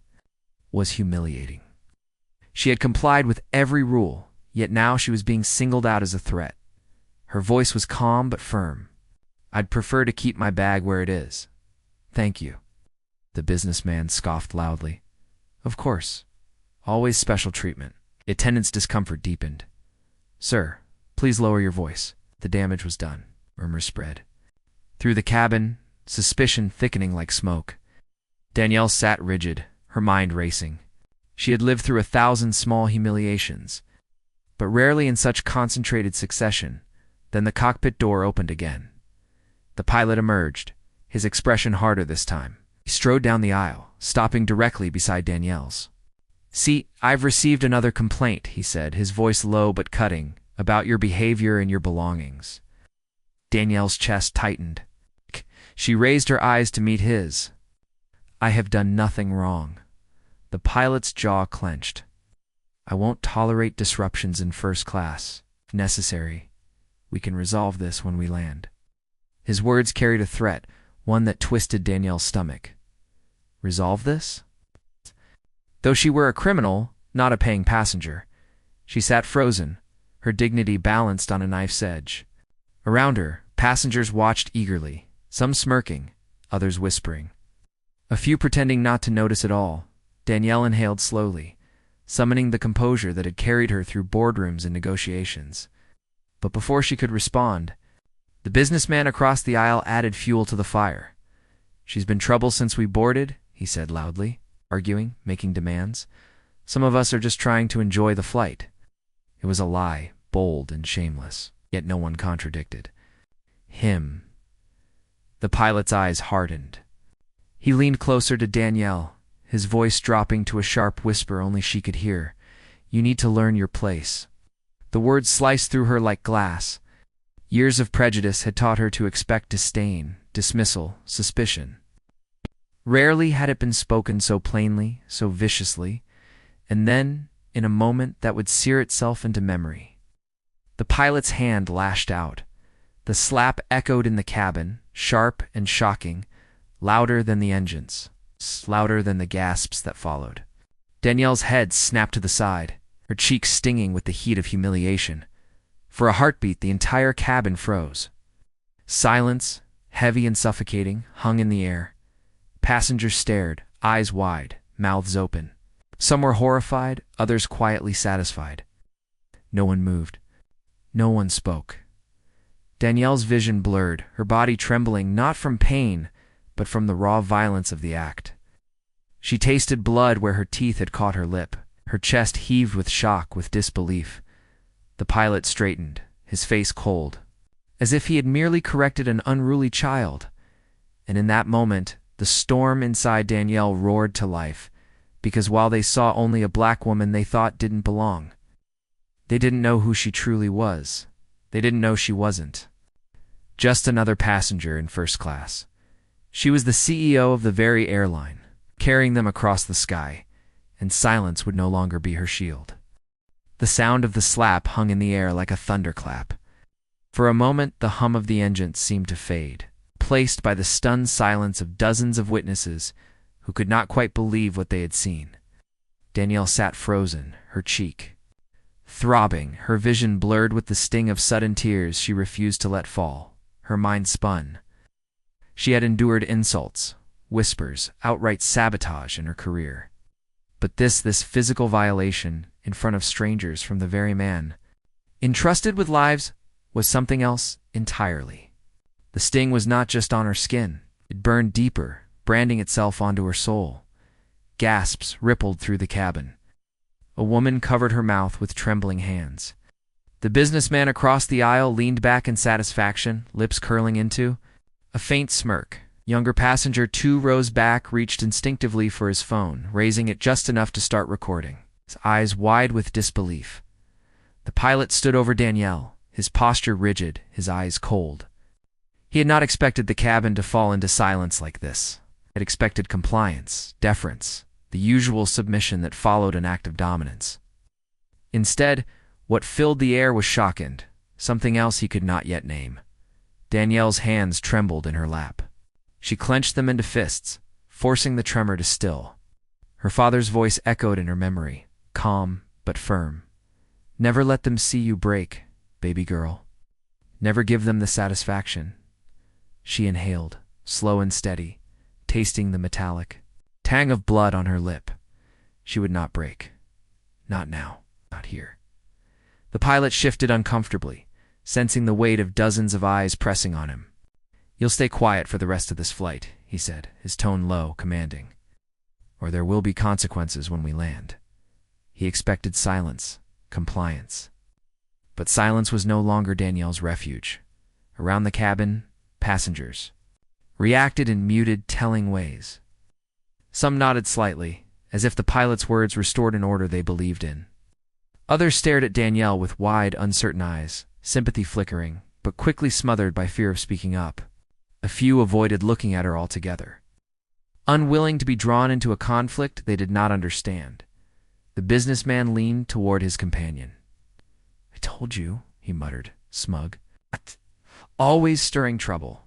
was humiliating. She had complied with every rule, yet now she was being singled out as a threat. Her voice was calm but firm. "I'd prefer to keep my bag where it is. Thank you." The businessman scoffed loudly. "Of course. Always special treatment." The attendant's discomfort deepened. "Sir, please lower your voice. The damage was done." Murmurs spread through the cabin, suspicion thickening like smoke. Danielle sat rigid, her mind racing. She had lived through 1,000 small humiliations, but rarely in such concentrated succession. Then the cockpit door opened again. The pilot emerged, his expression harder this time. He strode down the aisle, stopping directly beside Danielle's. "See, I've received another complaint," he said, his voice low but cutting, "about your behavior and your belongings." Danielle's chest tightened. She raised her eyes to meet his. "I have done nothing wrong." The pilot's jaw clenched. "I won't tolerate disruptions in first class. If necessary, we can resolve this when we land." His words carried a threat, one that twisted Danielle's stomach. Resolve this? Though she were a criminal, not a paying passenger, she sat frozen, her dignity balanced on a knife's edge. Around her, passengers watched eagerly, some smirking, others whispering. A few pretending not to notice at all. Danielle inhaled slowly, summoning the composure that had carried her through boardrooms and negotiations. But before she could respond, the businessman across the aisle added fuel to the fire. "She's been trouble since we boarded," he said loudly, arguing, making demands. "Some of us are just trying to enjoy the flight." It was a lie, bold and shameless, yet no one contradicted. Him. The pilot's eyes hardened. He leaned closer to Danielle, his voice dropping to a sharp whisper only she could hear. "You need to learn your place." The words sliced through her like glass. Years of prejudice had taught her to expect disdain, dismissal, suspicion. Rarely had it been spoken so plainly, so viciously, and then, in a moment that would sear itself into memory. The pilot's hand lashed out. The slap echoed in the cabin, sharp and shocking, louder than the engines, louder than the gasps that followed. Danielle's head snapped to the side, her cheeks stinging with the heat of humiliation. For a heartbeat, the entire cabin froze. Silence, heavy and suffocating, hung in the air. Passengers stared, eyes wide, mouths open. Some were horrified, others quietly satisfied. No one moved. No one spoke. Danielle's vision blurred, her body trembling not from pain, but from the raw violence of the act. She tasted blood where her teeth had caught her lip. Her chest heaved with shock, with disbelief. The pilot straightened, his face cold, as if he had merely corrected an unruly child. And in that moment, the storm inside Danielle roared to life, because while they saw only a black woman they thought didn't belong, they didn't know who she truly was. They didn't know she wasn't just another passenger in first class. She was the CEO of the very airline, carrying them across the sky, and silence would no longer be her shield. The sound of the slap hung in the air like a thunderclap. For a moment, the hum of the engine seemed to fade, replaced by the stunned silence of dozens of witnesses who could not quite believe what they had seen. Danielle sat frozen, her cheek throbbing, her vision blurred with the sting of sudden tears she refused to let fall. Her mind spun. She had endured insults, whispers, outright sabotage in her career. But this physical violation in front of strangers from the very man entrusted with lives was something else entirely. The sting was not just on her skin. It burned deeper, branding itself onto her soul. Gasps rippled through the cabin. A woman covered her mouth with trembling hands. The businessman across the aisle leaned back in satisfaction, lips curling into a faint smirk. Younger passenger 2 rows back reached instinctively for his phone, raising it just enough to start recording, his eyes wide with disbelief. The pilot stood over Danielle, his posture rigid, his eyes cold. He had not expected the cabin to fall into silence like this. He had expected compliance, deference, the usual submission that followed an act of dominance. Instead, what filled the air was shocking, something else he could not yet name. Danielle's hands trembled in her lap. She clenched them into fists, forcing the tremor to still. Her father's voice echoed in her memory, calm but firm. "Never let them see you break, baby girl. Never give them the satisfaction." She inhaled, slow and steady, tasting the metallic tang of blood on her lip. She would not break. Not now. Not here. The pilot shifted uncomfortably, sensing the weight of dozens of eyes pressing on him. "You'll stay quiet for the rest of this flight," he said, his tone low, commanding. "Or there will be consequences when we land." He expected silence, compliance. But silence was no longer Danielle's refuge. Around the cabin, passengers reacted in muted, telling ways. Some nodded slightly, as if the pilot's words restored an order they believed in. Others stared at Danielle with wide, uncertain eyes, sympathy flickering, but quickly smothered by fear of speaking up. A few avoided looking at her altogether. Unwilling to be drawn into a conflict they did not understand, the businessman leaned toward his companion. "I told you," he muttered, smug. "Always stirring trouble."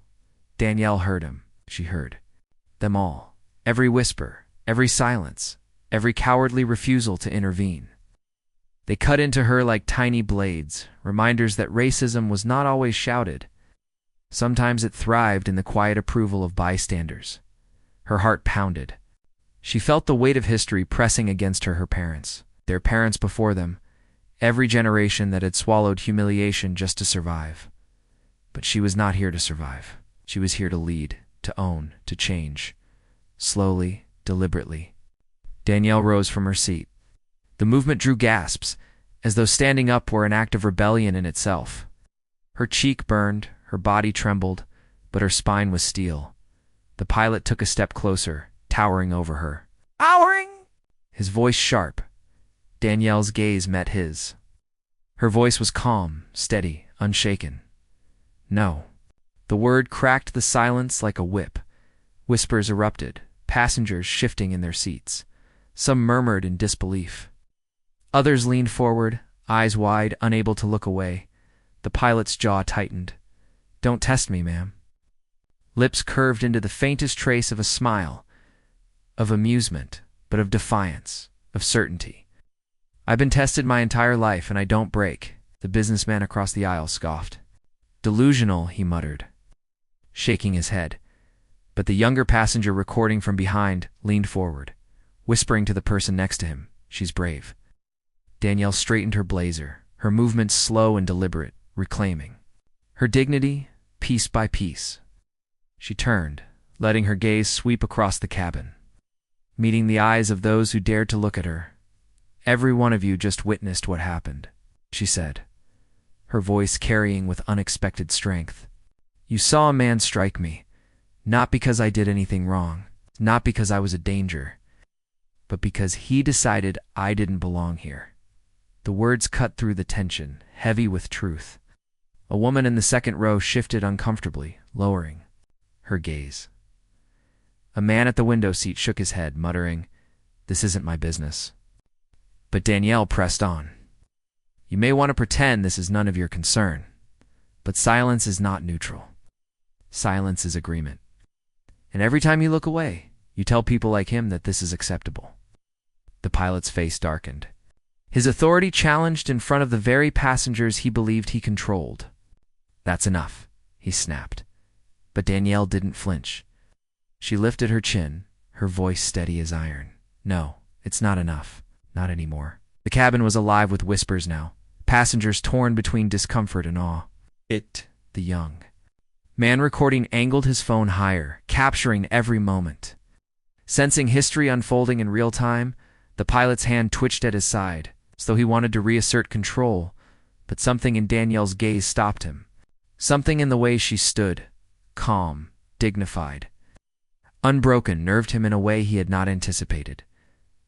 Danielle heard him. She heard them all. Every whisper, every silence, every cowardly refusal to intervene. They cut into her like tiny blades, reminders that racism was not always shouted. Sometimes it thrived in the quiet approval of bystanders. Her heart pounded. She felt the weight of history pressing against her parents, their parents before them, every generation that had swallowed humiliation just to survive. But she was not here to survive. She was here to lead, to own, to change. Slowly, deliberately. Danielle rose from her seat. The movement drew gasps, as though standing up were an act of rebellion in itself. Her cheek burned, her body trembled, but her spine was steel. The pilot took a step closer, towering over her. "Towering!" His voice sharp. Danielle's gaze met his. Her voice was calm, steady, unshaken. "No." The word cracked the silence like a whip. Whispers erupted, passengers shifting in their seats. Some murmured in disbelief. Others leaned forward, eyes wide, unable to look away. The pilot's jaw tightened. "Don't test me, ma'am." Lips curved into the faintest trace of a smile, of amusement, but of defiance, of certainty. "I've been tested my entire life, and I don't break," the businessman across the aisle scoffed. "Delusional," he muttered, shaking his head. But the younger passenger recording from behind leaned forward, whispering to the person next to him, "She's brave." Danielle straightened her blazer, her movements slow and deliberate, reclaiming her dignity piece by piece. She turned, letting her gaze sweep across the cabin, meeting the eyes of those who dared to look at her. "Every one of you just witnessed what happened," she said, her voice carrying with unexpected strength. "You saw a man strike me, not because I did anything wrong, not because I was a danger, but because he decided I didn't belong here." The words cut through the tension, heavy with truth. A woman in the second row shifted uncomfortably, lowering her gaze. A man at the window seat shook his head, muttering, "This isn't my business." But Danielle pressed on. "You may want to pretend this is none of your concern, but silence is not neutral. Silence is agreement. And every time you look away, you tell people like him that this is acceptable." The pilot's face darkened. His authority challenged in front of the very passengers he believed he controlled. "That's enough," he snapped. But Danielle didn't flinch. She lifted her chin, her voice steady as iron. "No, it's not enough. Not anymore." The cabin was alive with whispers now, passengers torn between discomfort and awe. The young man recording angled his phone higher, capturing every moment. Sensing history unfolding in real time, the pilot's hand twitched at his side, as though he wanted to reassert control, but something in Danielle's gaze stopped him. Something in the way she stood, calm, dignified, unbroken, nerved him in a way he had not anticipated.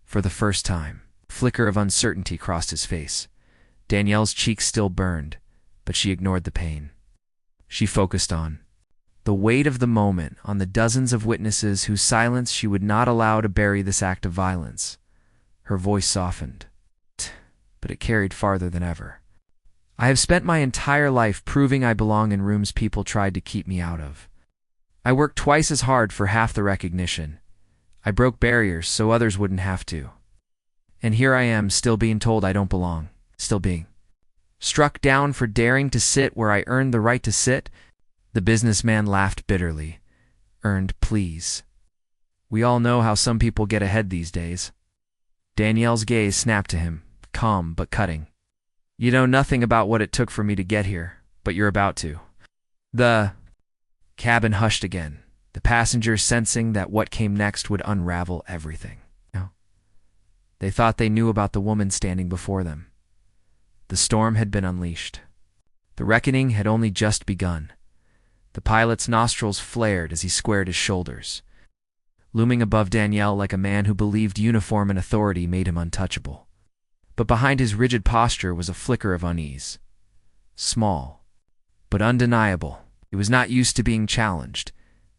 For the first time, a flicker of uncertainty crossed his face. Danielle's cheeks still burned, but she ignored the pain. She focused on the weight of the moment, on the dozens of witnesses whose silence she would not allow to bury this act of violence. Her voice softened, but it carried farther than ever. "I have spent my entire life proving I belong in rooms people tried to keep me out of. I worked twice as hard for half the recognition. I broke barriers so others wouldn't have to. And here I am, still being told I don't belong, still being struck down for daring to sit where I earned the right to sit." The businessman laughed bitterly. "Earned, please. We all know how some people get ahead these days." Danielle's gaze snapped to him, calm but cutting. "You know nothing about what it took for me to get here, but you're about to." The cabin hushed again, the passengers sensing that what came next would unravel everything. No. They thought they knew about the woman standing before them. The storm had been unleashed. The reckoning had only just begun. The pilot's nostrils flared as he squared his shoulders. Looming above Danielle like a man who believed uniform and authority made him untouchable. But behind his rigid posture was a flicker of unease. Small, but undeniable. He was not used to being challenged,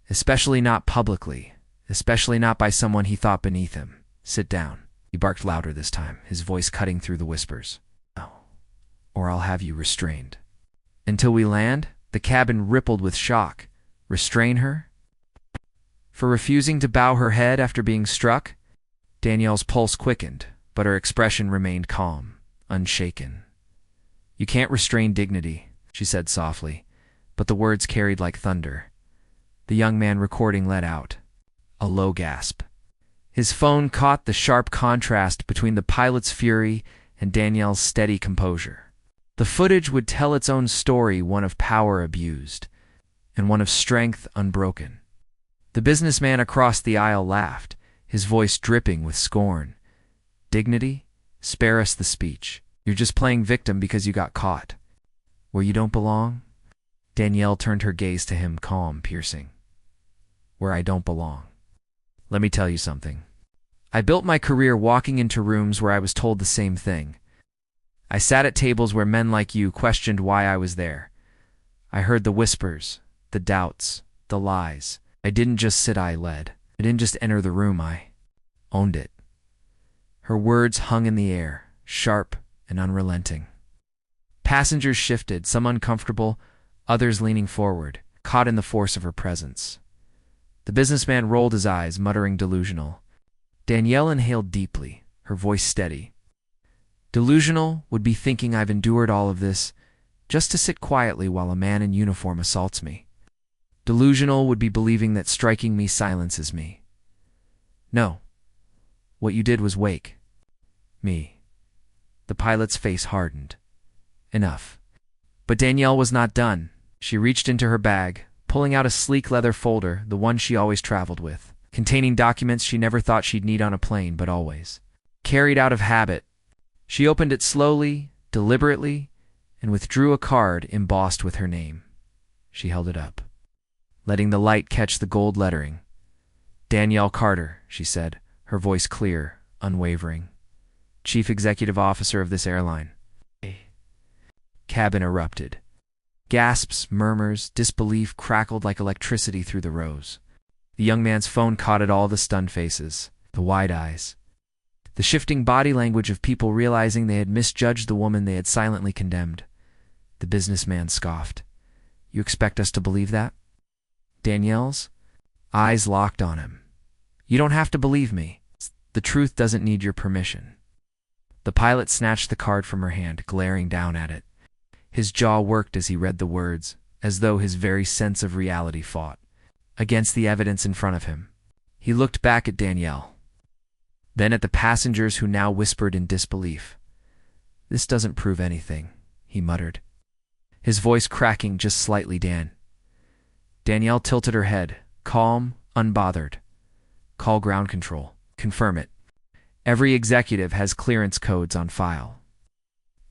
especially not publicly, especially not by someone he thought beneath him. "Sit down," he barked louder this time, his voice cutting through the whispers. "No, or I'll have you restrained." "Until we land?" The cabin rippled with shock. "Restrain her? For refusing to bow her head after being struck?" Danielle's pulse quickened, but her expression remained calm, unshaken. "You can't restrain dignity," she said softly, but the words carried like thunder. The young man recording let out a low gasp. His phone caught the sharp contrast between the pilot's fury and Danielle's steady composure. The footage would tell its own story, one of power abused, and one of strength unbroken. The businessman across the aisle laughed, his voice dripping with scorn. "Dignity? Spare us the speech. You're just playing victim because you got caught. Where you don't belong?" Danielle turned her gaze to him, calm, piercing. "Where I don't belong. Let me tell you something. I built my career walking into rooms where I was told the same thing. I sat at tables where men like you questioned why I was there. I heard the whispers, the doubts, the lies. I didn't just sit, I led. I didn't just enter the room, I owned it." Her words hung in the air, sharp and unrelenting. Passengers shifted, some uncomfortable, others leaning forward, caught in the force of her presence. The businessman rolled his eyes, muttering delusional. Danielle inhaled deeply, her voice steady. "Delusional would be thinking I've endured all of this just to sit quietly while a man in uniform assaults me. Delusional would be believing that striking me silences me. No. What you did was wake me." The pilot's face hardened. Enough. But Danielle was not done. She reached into her bag, pulling out a sleek leather folder, the one she always traveled with, containing documents she never thought she'd need on a plane, but always carried out of habit. She opened it slowly, deliberately, and withdrew a card embossed with her name. She held it up, letting the light catch the gold lettering. "Danielle Carter," she said, her voice clear, unwavering. "Chief Executive Officer of this airline." Cabin erupted. Gasps, murmurs, disbelief crackled like electricity through the rows. The young man's phone caught it all, the stunned faces, the wide eyes, the shifting body language of people realizing they had misjudged the woman they had silently condemned. The businessman scoffed. "You expect us to believe that?" Danielle's eyes locked on him. "You don't have to believe me. The truth doesn't need your permission." The pilot snatched the card from her hand, glaring down at it. His jaw worked as he read the words, as though his very sense of reality fought against the evidence in front of him. He looked back at Danielle, then at the passengers who now whispered in disbelief. "This doesn't prove anything," he muttered, his voice cracking just slightly. Danielle tilted her head, calm, unbothered. "Call ground control. Confirm it. Every executive has clearance codes on file.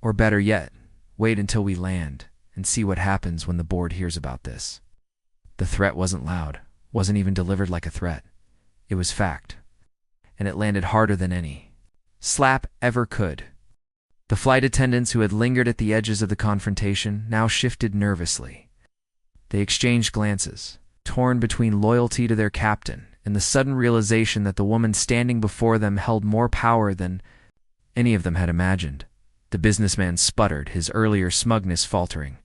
Or better yet, wait until we land and see what happens when the board hears about this." The threat wasn't loud, wasn't even delivered like a threat. It was fact, and it landed harder than any slap ever could. The flight attendants who had lingered at the edges of the confrontation now shifted nervously. They exchanged glances, torn between loyalty to their captain and the sudden realization that the woman standing before them held more power than any of them had imagined. The businessman sputtered, his earlier smugness faltering.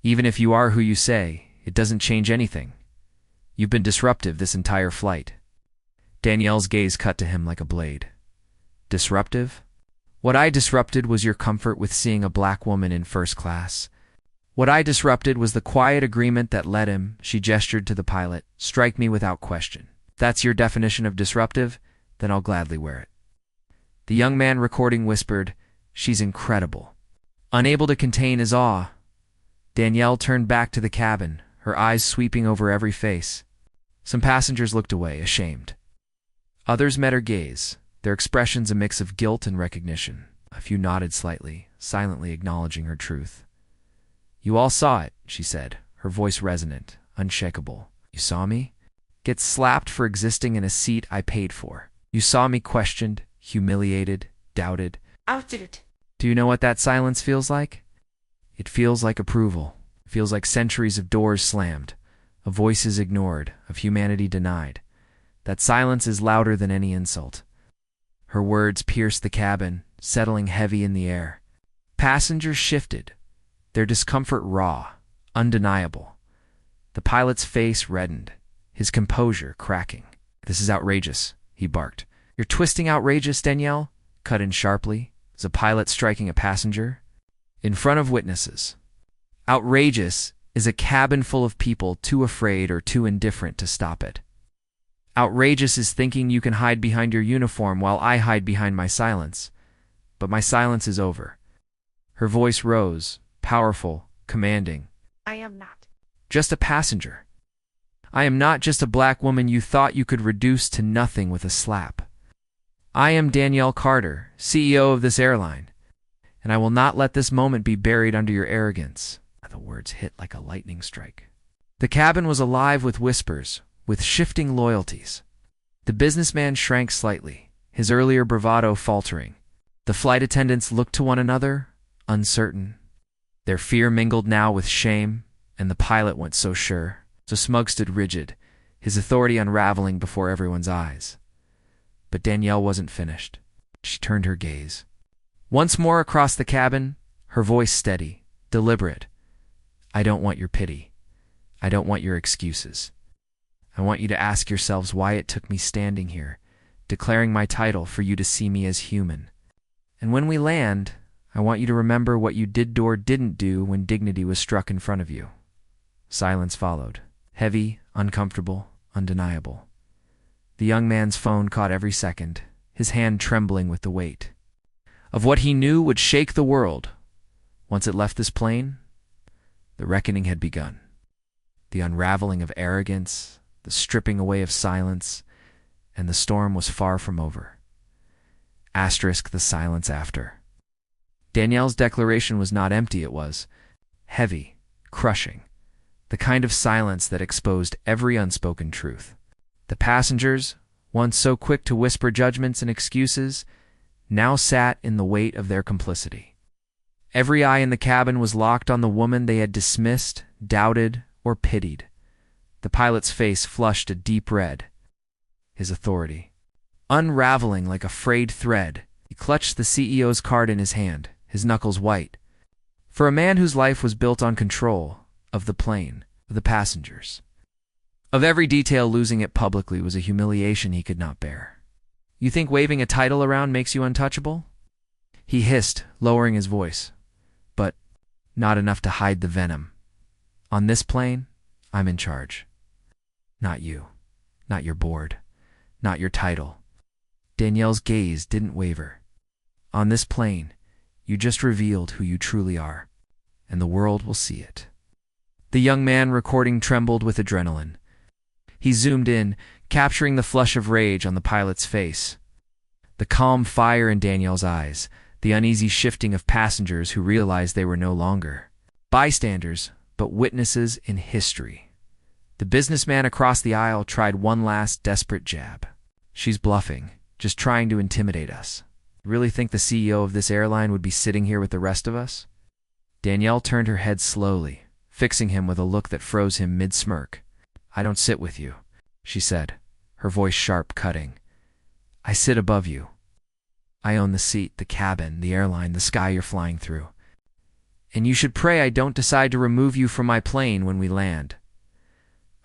"Even if you are who you say, it doesn't change anything. You've been disruptive this entire flight." Danielle's gaze cut to him like a blade. "Disruptive? What I disrupted was your comfort with seeing a black woman in first class. What I disrupted was the quiet agreement that let him," she gestured to the pilot, "strike me without question. If that's your definition of disruptive, then I'll gladly wear it." The young man recording whispered, "She's incredible." Unable to contain his awe, Danielle turned back to the cabin, her eyes sweeping over every face. Some passengers looked away, ashamed. Others met her gaze, their expressions a mix of guilt and recognition. A few nodded slightly, silently acknowledging her truth. "You all saw it," she said, her voice resonant, unshakable. "You saw me get slapped for existing in a seat I paid for. You saw me questioned, humiliated, doubted. Outed. Do you know what that silence feels like? It feels like approval. It feels like centuries of doors slammed, of voices ignored, of humanity denied. That silence is louder than any insult." Her words pierced the cabin, settling heavy in the air. Passengers shifted, their discomfort raw, undeniable. The pilot's face reddened, his composure cracking. "This is outrageous," he barked, You're twisting outrageous, Danielle, cut in sharply, as a pilot striking a passenger. In front of witnesses. Outrageous is a cabin full of people too afraid or too indifferent to stop it. Outrageous is thinking you can hide behind your uniform while I hide behind my silence. But my silence is over. Her voice rose, powerful, commanding. I am not just a passenger. I am not just a black woman you thought you could reduce to nothing with a slap. I am Danielle Carter, CEO of this airline, and I will not let this moment be buried under your arrogance. The words hit like a lightning strike. The cabin was alive with whispers, with shifting loyalties. The businessman shrank slightly, his earlier bravado faltering. The flight attendants looked to one another, uncertain. Their fear mingled now with shame, and the pilot went so sure. So Smug stood rigid, his authority unraveling before everyone's eyes. But Danielle wasn't finished. She turned her gaze. Once more across the cabin, her voice steady, deliberate. I don't want your pity. I don't want your excuses. I want you to ask yourselves why it took me standing here, declaring my title for you to see me as human. And when we land, I want you to remember what you did or didn't do when dignity was struck in front of you. Silence followed. Heavy, uncomfortable, undeniable. The young man's phone caught every second, his hand trembling with the weight of what he knew would shake the world. Once it left this plane, the reckoning had begun. The unraveling of arrogance, the stripping away of silence, and the storm was far from over. Asterisk the silence after. Danielle's declaration was not empty, it was heavy, crushing. The kind of silence that exposed every unspoken truth. The passengers, once so quick to whisper judgments and excuses, now sat in the weight of their complicity. Every eye in the cabin was locked on the woman they had dismissed, doubted, or pitied. The pilot's face flushed a deep red. His authority. Unraveling like a frayed thread, he clutched the CEO's card in his hand, his knuckles white. For a man whose life was built on control, of the plane, of the passengers. Of every detail, losing it publicly was a humiliation he could not bear. You think waving a title around makes you untouchable? He hissed, lowering his voice. But not enough to hide the venom. On this plane, I'm in charge. Not you. Not your board. Not your title. Danielle's gaze didn't waver. On this plane, you just revealed who you truly are, and the world will see it. The young man recording trembled with adrenaline. He zoomed in, capturing the flush of rage on the pilot's face. The calm fire in Danielle's eyes, the uneasy shifting of passengers who realized they were no longer bystanders, but witnesses in history. The businessman across the aisle tried one last desperate jab. She's bluffing, just trying to intimidate us. Really think the CEO of this airline would be sitting here with the rest of us? Danielle turned her head slowly, fixing him with a look that froze him mid-smirk. I don't sit with you, she said, her voice sharp, cutting. I sit above you. I own the seat, the cabin, the airline, the sky you're flying through. And you should pray I don't decide to remove you from my plane when we land.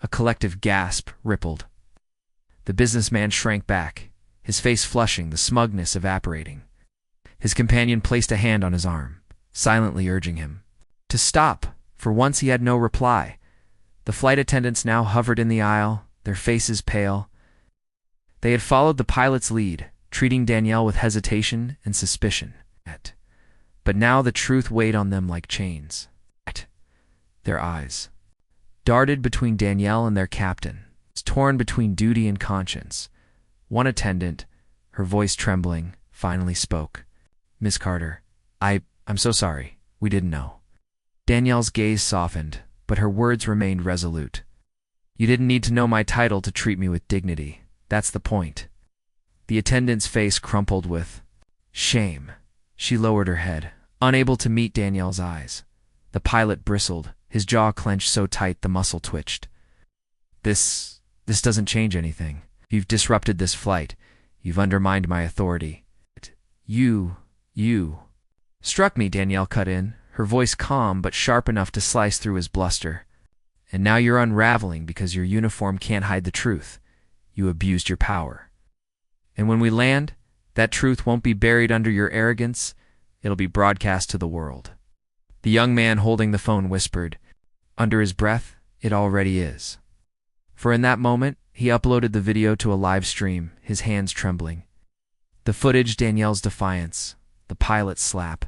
A collective gasp rippled. The businessman shrank back, his face flushing, the smugness evaporating. His companion placed a hand on his arm, silently urging him to stop. For once he had no reply. The flight attendants now hovered in the aisle, their faces pale. They had followed the pilot's lead, treating Danielle with hesitation and suspicion. But now the truth weighed on them like chains. Their eyes darted between Danielle and their captain, torn between duty and conscience. One attendant, her voice trembling, finally spoke. Miss Carter, I'm so sorry. We didn't know. Danielle's gaze softened, but her words remained resolute. You didn't need to know my title to treat me with dignity. That's the point. The attendant's face crumpled with shame. She lowered her head, unable to meet Danielle's eyes. The pilot bristled, his jaw clenched so tight the muscle twitched. This doesn't change anything. You've disrupted this flight. You've undermined my authority. You struck me, Danielle cut in, her voice calm but sharp enough to slice through his bluster. And now you're unraveling because your uniform can't hide the truth. You abused your power. And when we land, that truth won't be buried under your arrogance, it'll be broadcast to the world." The young man holding the phone whispered, under his breath, "It already is." For in that moment, he uploaded the video to a live stream, his hands trembling. The footage, Danielle's defiance, the pilot's slap.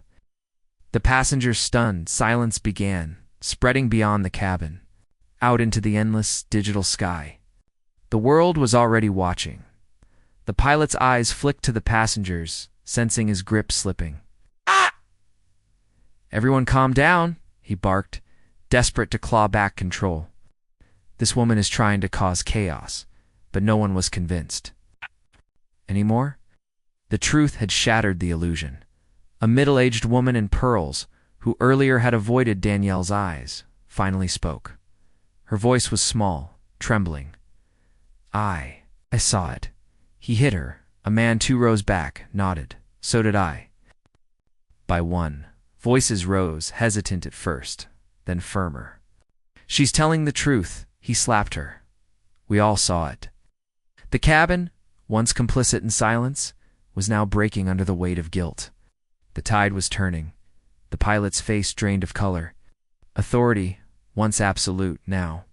The passengers stunned, silence began, spreading beyond the cabin, out into the endless digital sky. The world was already watching. The pilot's eyes flicked to the passengers, sensing his grip slipping. "Ah!" "Everyone calm down," he barked, desperate to claw back control. This woman is trying to cause chaos, but no one was convinced. Anymore? The truth had shattered the illusion. A middle-aged woman in pearls, who earlier had avoided Danielle's eyes, finally spoke. Her voice was small, trembling. I saw it. He hit her. A man 2 rows back nodded. So did I. By one. Voices rose, hesitant at first, then firmer. She's telling the truth. He slapped her. We all saw it. The cabin, once complicit in silence, was now breaking under the weight of guilt. The tide was turning. The pilot's face drained of color. Authority, once absolute, now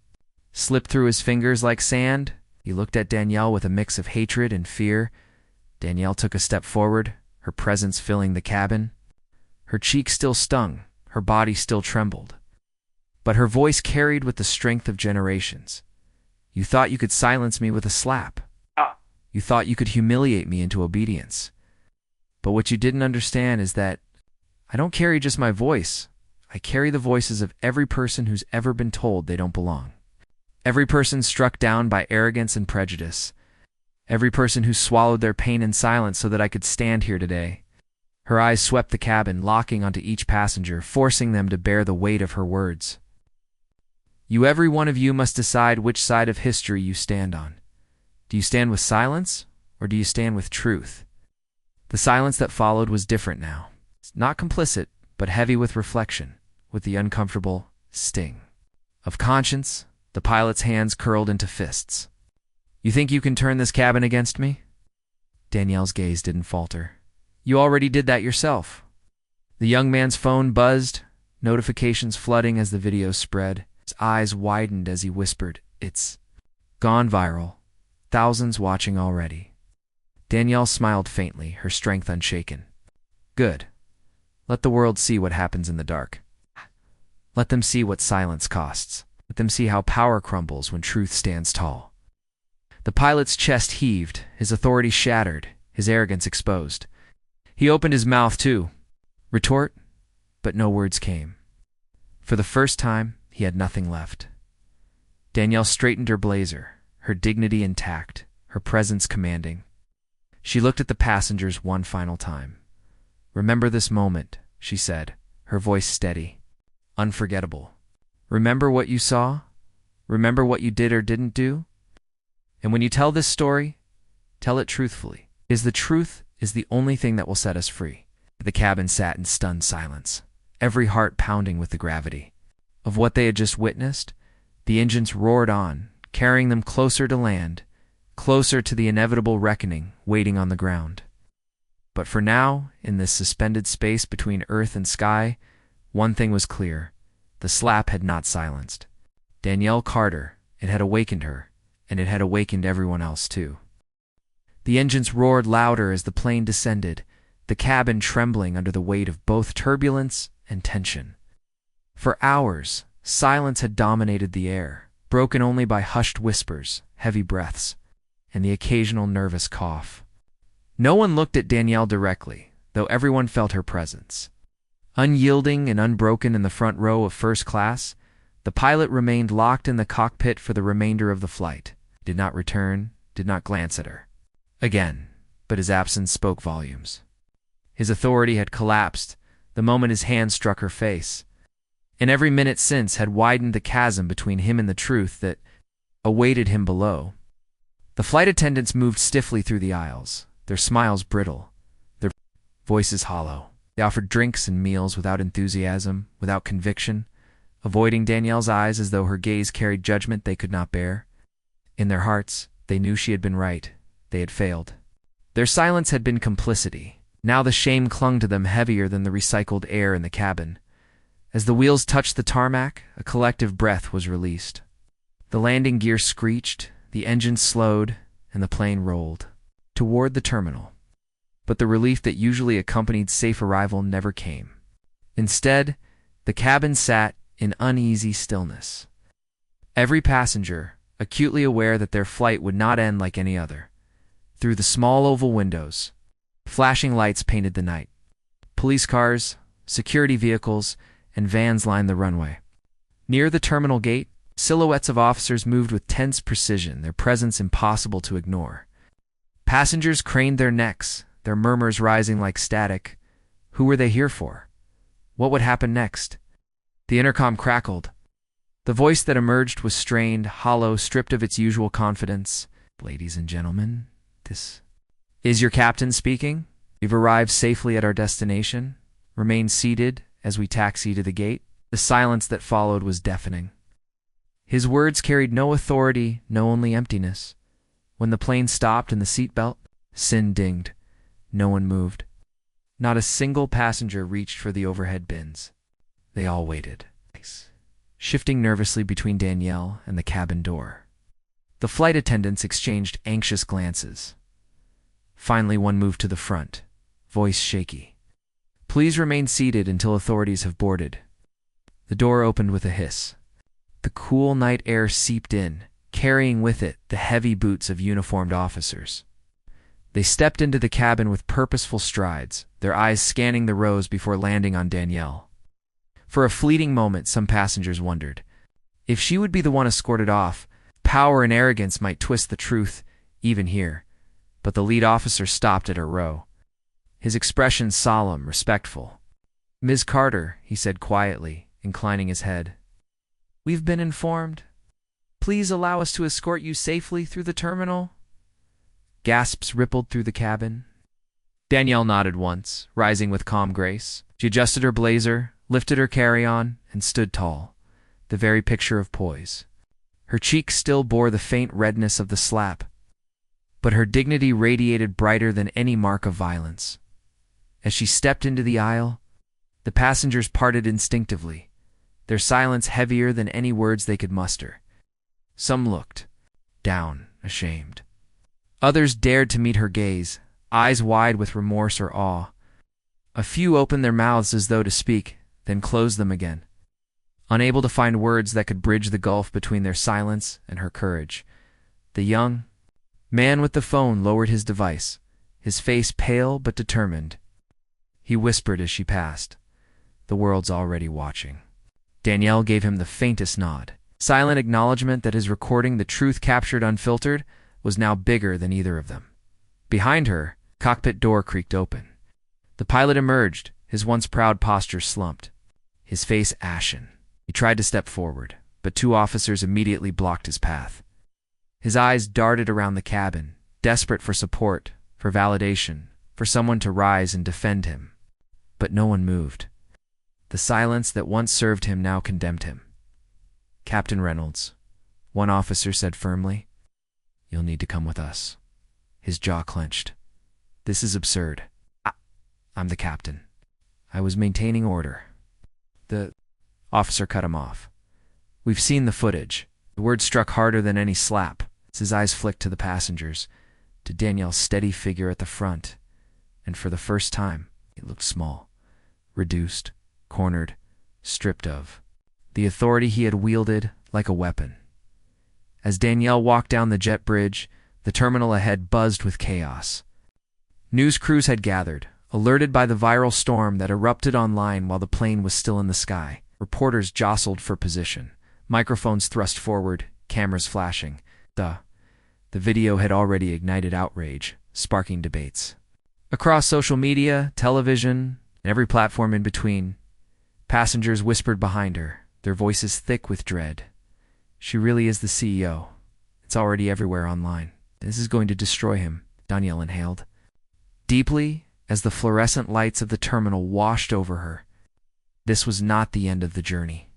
slipped through his fingers like sand. He looked at Danielle with a mix of hatred and fear. Danielle took a step forward, her presence filling the cabin. Her cheek still stung, her body still trembled. But her voice carried with the strength of generations. "You thought you could silence me with a slap. You thought you could humiliate me into obedience. But what you didn't understand is that I don't carry just my voice. I carry the voices of every person who's ever been told they don't belong. Every person struck down by arrogance and prejudice. Every person who swallowed their pain in silence so that I could stand here today." Her eyes swept the cabin, locking onto each passenger, forcing them to bear the weight of her words. Every one of you must decide which side of history you stand on. Do you stand with silence, or do you stand with truth?" The silence that followed was different now. Not complicit, but heavy with reflection, with the uncomfortable sting of conscience. The pilot's hands curled into fists. "You think you can turn this cabin against me?" Danielle's gaze didn't falter. "You already did that yourself." The young man's phone buzzed, notifications flooding as the video spread. His eyes widened as he whispered, "It's gone viral. Thousands watching already." Danielle smiled faintly, her strength unshaken. "Good. Let the world see what happens in the dark. Let them see what silence costs. Let them see how power crumbles when truth stands tall." The pilot's chest heaved, his authority shattered, his arrogance exposed. He opened his mouth to retort, but no words came. For the first time, he had nothing left. Danielle straightened her blazer, her dignity intact, her presence commanding. She looked at the passengers one final time. "Remember this moment," she said, her voice steady, unforgettable. "Remember what you saw? Remember what you did or didn't do? And when you tell this story, tell it truthfully. The truth is the only thing that will set us free." The cabin sat in stunned silence, every heart pounding with the gravity of what they had just witnessed. The engines roared on, carrying them closer to land, closer to the inevitable reckoning waiting on the ground. But for now, in this suspended space between earth and sky, one thing was clear. The slap had not silenced Danielle Carter. It had awakened her, and it had awakened everyone else too. The engines roared louder as the plane descended, the cabin trembling under the weight of both turbulence and tension. For hours, silence had dominated the air, broken only by hushed whispers, heavy breaths, and the occasional nervous cough. No one looked at Danielle directly, though everyone felt her presence. Unyielding and unbroken in the front row of first class, the pilot remained locked in the cockpit for the remainder of the flight. Did not return, did not glance at her again, but his absence spoke volumes. His authority had collapsed the moment his hand struck her face, and every minute since had widened the chasm between him and the truth that awaited him below. The flight attendants moved stiffly through the aisles, their smiles brittle, their voices hollow. They offered drinks and meals without enthusiasm, without conviction, avoiding Danielle's eyes as though her gaze carried judgment they could not bear. In their hearts, they knew she had been right. They had failed. Their silence had been complicity. Now the shame clung to them heavier than the recycled air in the cabin. As the wheels touched the tarmac, a collective breath was released. The landing gear screeched, the engine slowed, and the plane rolled toward the terminal. But the relief that usually accompanied safe arrival never came. Instead, the cabin sat in uneasy stillness. Every passenger, acutely aware that their flight would not end like any other. Through the small oval windows, flashing lights painted the night. Police cars, security vehicles, and vans lined the runway. Near the terminal gate, silhouettes of officers moved with tense precision, their presence impossible to ignore. Passengers craned their necks, their murmurs rising like static. Who were they here for? What would happen next? The intercom crackled. The voice that emerged was strained, hollow, stripped of its usual confidence. "Ladies and gentlemen, this is your captain speaking. We've arrived safely at our destination. Remain seated as we taxi to the gate." The silence that followed was deafening. His words carried no authority, no only emptiness. When the plane stopped and the seatbelt sin dinged, no one moved. Not a single passenger reached for the overhead bins. They all waited, shifting nervously between Danielle and the cabin door. The flight attendants exchanged anxious glances. Finally, one moved to the front, voice shaky. "Please remain seated until authorities have boarded." The door opened with a hiss. The cool night air seeped in, carrying with it the heavy boots of uniformed officers. They stepped into the cabin with purposeful strides, their eyes scanning the rows before landing on Danielle. For a fleeting moment, some passengers wondered. If she would be the one escorted off, power and arrogance might twist the truth, even here. But the lead officer stopped at her row. His expression solemn, respectful. "Ms. Carter," he said quietly, inclining his head. "We've been informed. Please allow us to escort you safely through the terminal." Gasps rippled through the cabin. Danielle nodded once, rising with calm grace. She adjusted her blazer, lifted her carry-on, and stood tall, the very picture of poise. Her cheeks still bore the faint redness of the slap, but her dignity radiated brighter than any mark of violence. As she stepped into the aisle, the passengers parted instinctively, their silence heavier than any words they could muster. Some looked down, ashamed. Others dared to meet her gaze, eyes wide with remorse or awe. A few opened their mouths as though to speak, then closed them again, unable to find words that could bridge the gulf between their silence and her courage. The young man with the phone lowered his device, his face pale but determined. He whispered as she passed, "The world's already watching." Danielle gave him the faintest nod, silent acknowledgement that his recording, the truth captured unfiltered, was now bigger than either of them. Behind her, cockpit door creaked open. The pilot emerged, his once proud posture slumped, his face ashen. He tried to step forward, but two officers immediately blocked his path. His eyes darted around the cabin, desperate for support, for validation, for someone to rise and defend him. But no one moved. The silence that once served him now condemned him. "Captain Reynolds," one officer said firmly, "you'll need to come with us." His jaw clenched. "This is absurd. I'm the captain. I was maintaining order." The officer cut him off. "We've seen the footage." The word struck harder than any slap as his eyes flicked to the passengers, to Danielle's steady figure at the front, and for the first time, it looked small, reduced, cornered, stripped of the authority he had wielded like a weapon. As Danielle walked down the jet bridge, the terminal ahead buzzed with chaos. News crews had gathered, alerted by the viral storm that erupted online while the plane was still in the sky. Reporters jostled for position, microphones thrust forward, cameras flashing. The video had already ignited outrage, sparking debates. Across social media, television, and every platform in between, passengers whispered behind her, their voices thick with dread. "She really is the CEO. It's already everywhere online. This is going to destroy him," Danielle inhaled. Deeply, as the fluorescent lights of the terminal washed over her, this was not the end of the journey.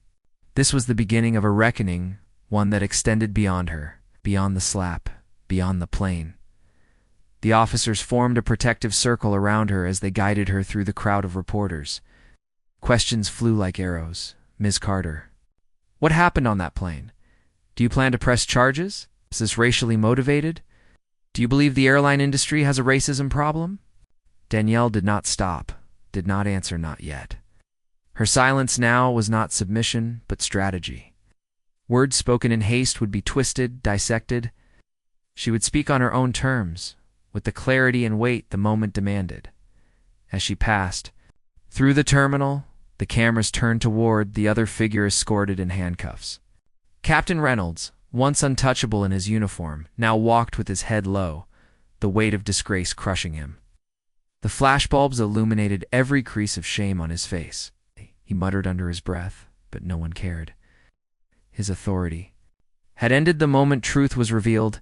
This was the beginning of a reckoning, one that extended beyond her, beyond the slap, beyond the plane. The officers formed a protective circle around her as they guided her through the crowd of reporters. Questions flew like arrows. Ms. Carter, what happened on that plane? Do you plan to press charges? Is this racially motivated? Do you believe the airline industry has a racism problem? Danielle did not stop, did not answer, not yet. Her silence now was not submission, but strategy. Words spoken in haste would be twisted, dissected. She would speak on her own terms, with the clarity and weight the moment demanded. As she passed through the terminal, the cameras turned toward the other figure escorted in handcuffs. Captain Reynolds, once untouchable in his uniform, now walked with his head low, the weight of disgrace crushing him. The flashbulbs illuminated every crease of shame on his face. He muttered under his breath, but no one cared. His authority had ended the moment truth was revealed.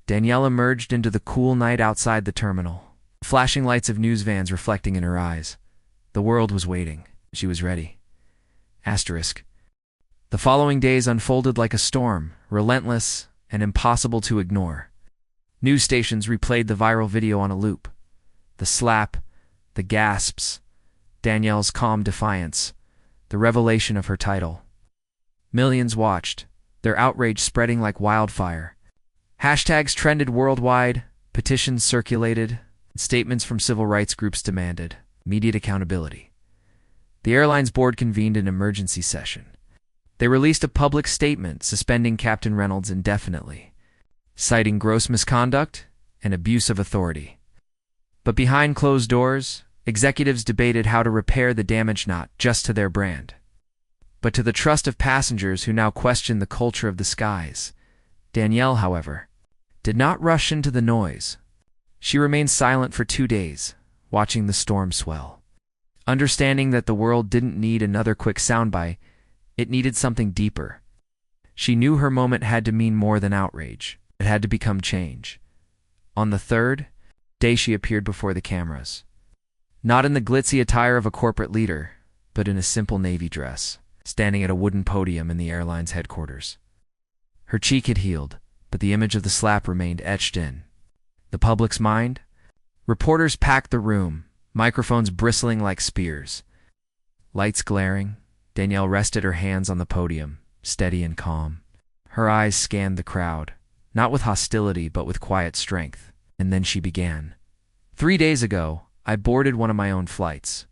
Danielle emerged into the cool night outside the terminal, flashing lights of news vans reflecting in her eyes. The world was waiting. She was ready. Asterisk. The following days unfolded like a storm, relentless and impossible to ignore. News stations replayed the viral video on a loop. The slap, the gasps, Danielle's calm defiance, the revelation of her title. Millions watched, their outrage spreading like wildfire. Hashtags trended worldwide, petitions circulated, and statements from civil rights groups demanded immediate accountability. The airline's board convened an emergency session. They released a public statement suspending Captain Reynolds indefinitely, citing gross misconduct and abuse of authority. But behind closed doors, executives debated how to repair the damage not just to their brand, but to the trust of passengers who now questioned the culture of the skies. Danielle, however, did not rush into the noise. She remained silent for 2 days, watching the storm swell. Understanding that the world didn't need another quick soundbite, it needed something deeper. She knew her moment had to mean more than outrage. It had to become change. On the third day she appeared before the cameras. Not in the glitzy attire of a corporate leader, but in a simple navy dress, standing at a wooden podium in the airline's headquarters. Her cheek had healed, but the image of the slap remained etched in the public's mind. Reporters packed the room, microphones bristling like spears. Lights glaring, Danielle rested her hands on the podium, steady and calm. Her eyes scanned the crowd, not with hostility but with quiet strength. And then she began. 3 days ago, I boarded one of my own flights.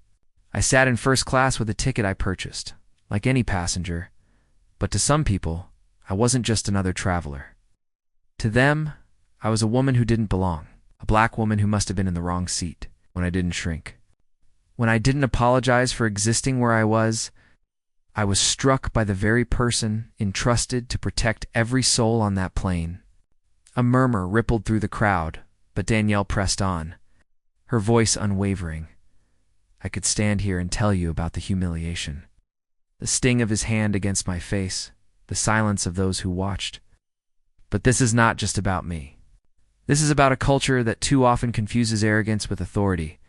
I sat in first class with a ticket I purchased, like any passenger. But to some people, I wasn't just another traveler. To them, I was a woman who didn't belong, a black woman who must have been in the wrong seat. When I didn't shrink, when I didn't apologize for existing where I was struck by the very person entrusted to protect every soul on that plane. A murmur rippled through the crowd, but Danielle pressed on, her voice unwavering. I could stand here and tell you about the humiliation, the sting of his hand against my face, the silence of those who watched. But this is not just about me. This is about a culture that too often confuses arrogance with authority,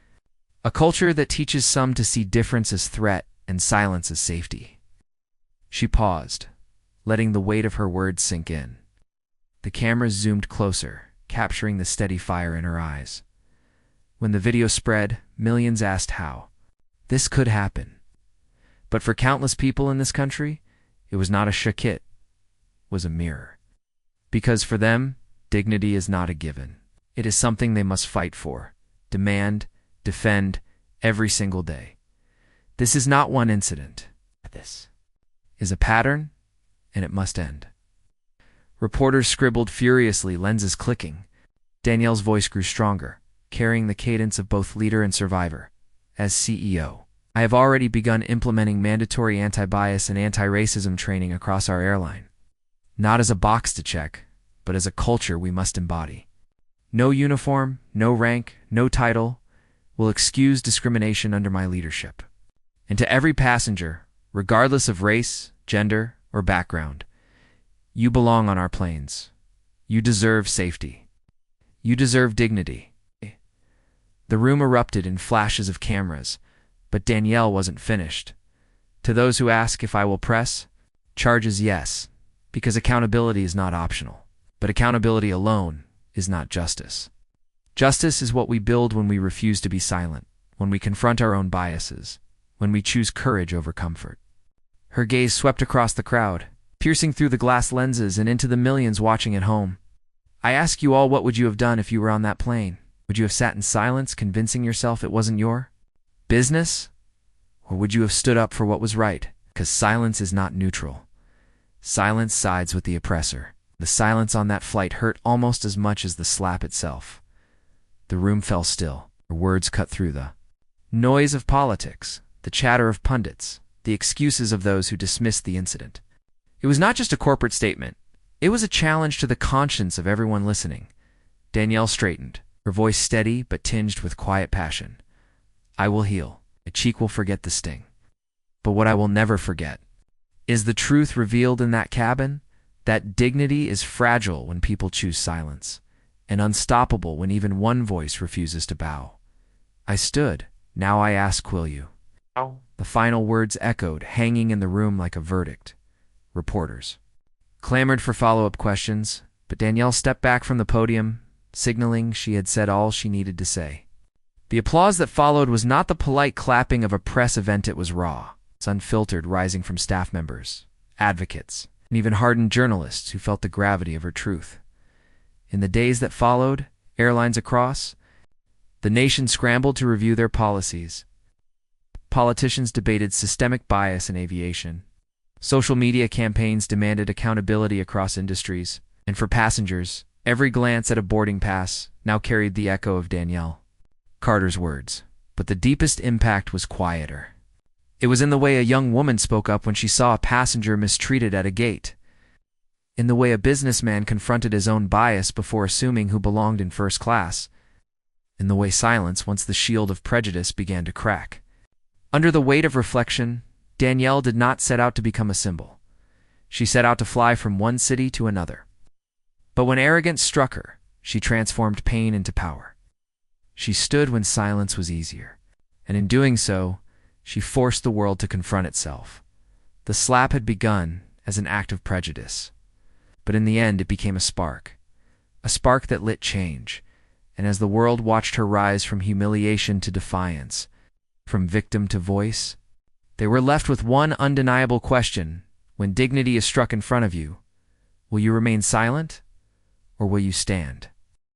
a culture that teaches some to see difference as threat and silence as safety. She paused, letting the weight of her words sink in. The cameras zoomed closer, capturing the steady fire in her eyes. When the video spread, millions asked how this could happen. But for countless people in this country, it was not a shakit, it was a mirror. Because for them, dignity is not a given. It is something they must fight for, demand, defend, every single day. This is not one incident. This is a pattern, and it must end. Reporters scribbled furiously, lenses clicking. Danielle's voice grew stronger, carrying the cadence of both leader and survivor. As CEO, I have already begun implementing mandatory anti-bias and anti-racism training across our airline. Not as a box to check, but as a culture we must embody. No uniform, no rank, no title will excuse discrimination under my leadership. And to every passenger, regardless of race, gender, or background, you belong on our planes. You deserve safety. You deserve dignity. The room erupted in flashes of cameras, but Danielle wasn't finished. To those who ask if I will press charges, yes, because accountability is not optional. But accountability alone is not justice. Justice is what we build when we refuse to be silent, when we confront our own biases, when we choose courage over comfort. Her gaze swept across the crowd, piercing through the glass lenses and into the millions watching at home. I ask you all, what would you have done if you were on that plane? Would you have sat in silence, convincing yourself it wasn't your business? Or would you have stood up for what was right? Because silence is not neutral. Silence sides with the oppressor. The silence on that flight hurt almost as much as the slap itself. The room fell still. Her words cut through the noise of politics, the chatter of pundits, the excuses of those who dismissed the incident. It was not just a corporate statement. It was a challenge to the conscience of everyone listening. Danielle straightened, her voice steady but tinged with quiet passion. I will heal. A cheek will forget the sting. But what I will never forget is the truth revealed in that cabin, that dignity is fragile when people choose silence, and unstoppable when even one voice refuses to bow. I stood. Now I ask, will you? The final words echoed, hanging in the room like a verdict. Reporters clamored for follow-up questions, but Danielle stepped back from the podium, signaling she had said all she needed to say. The applause that followed was not the polite clapping of a press event. It was raw. It's unfiltered, rising from staff members, advocates, and even hardened journalists who felt the gravity of her truth. In the days that followed, airlines across the nation scrambled to review their policies. Politicians debated systemic bias in aviation. Social media campaigns demanded accountability across industries. And for passengers, every glance at a boarding pass now carried the echo of Danielle Carter's words. But the deepest impact was quieter. It was in the way a young woman spoke up when she saw a passenger mistreated at a gate. In the way a businessman confronted his own bias before assuming who belonged in first class. In the way silence, once the shield of prejudice, began to crack. Under the weight of reflection, Danielle did not set out to become a symbol. She set out to fly from one city to another. But when arrogance struck her, she transformed pain into power. She stood when silence was easier, and in doing so, she forced the world to confront itself. The slap had begun as an act of prejudice, but in the end it became a spark that lit change. And as the world watched her rise from humiliation to defiance, from victim to voice, they were left with one undeniable question. When dignity is struck in front of you, will you remain silent, or will you stand?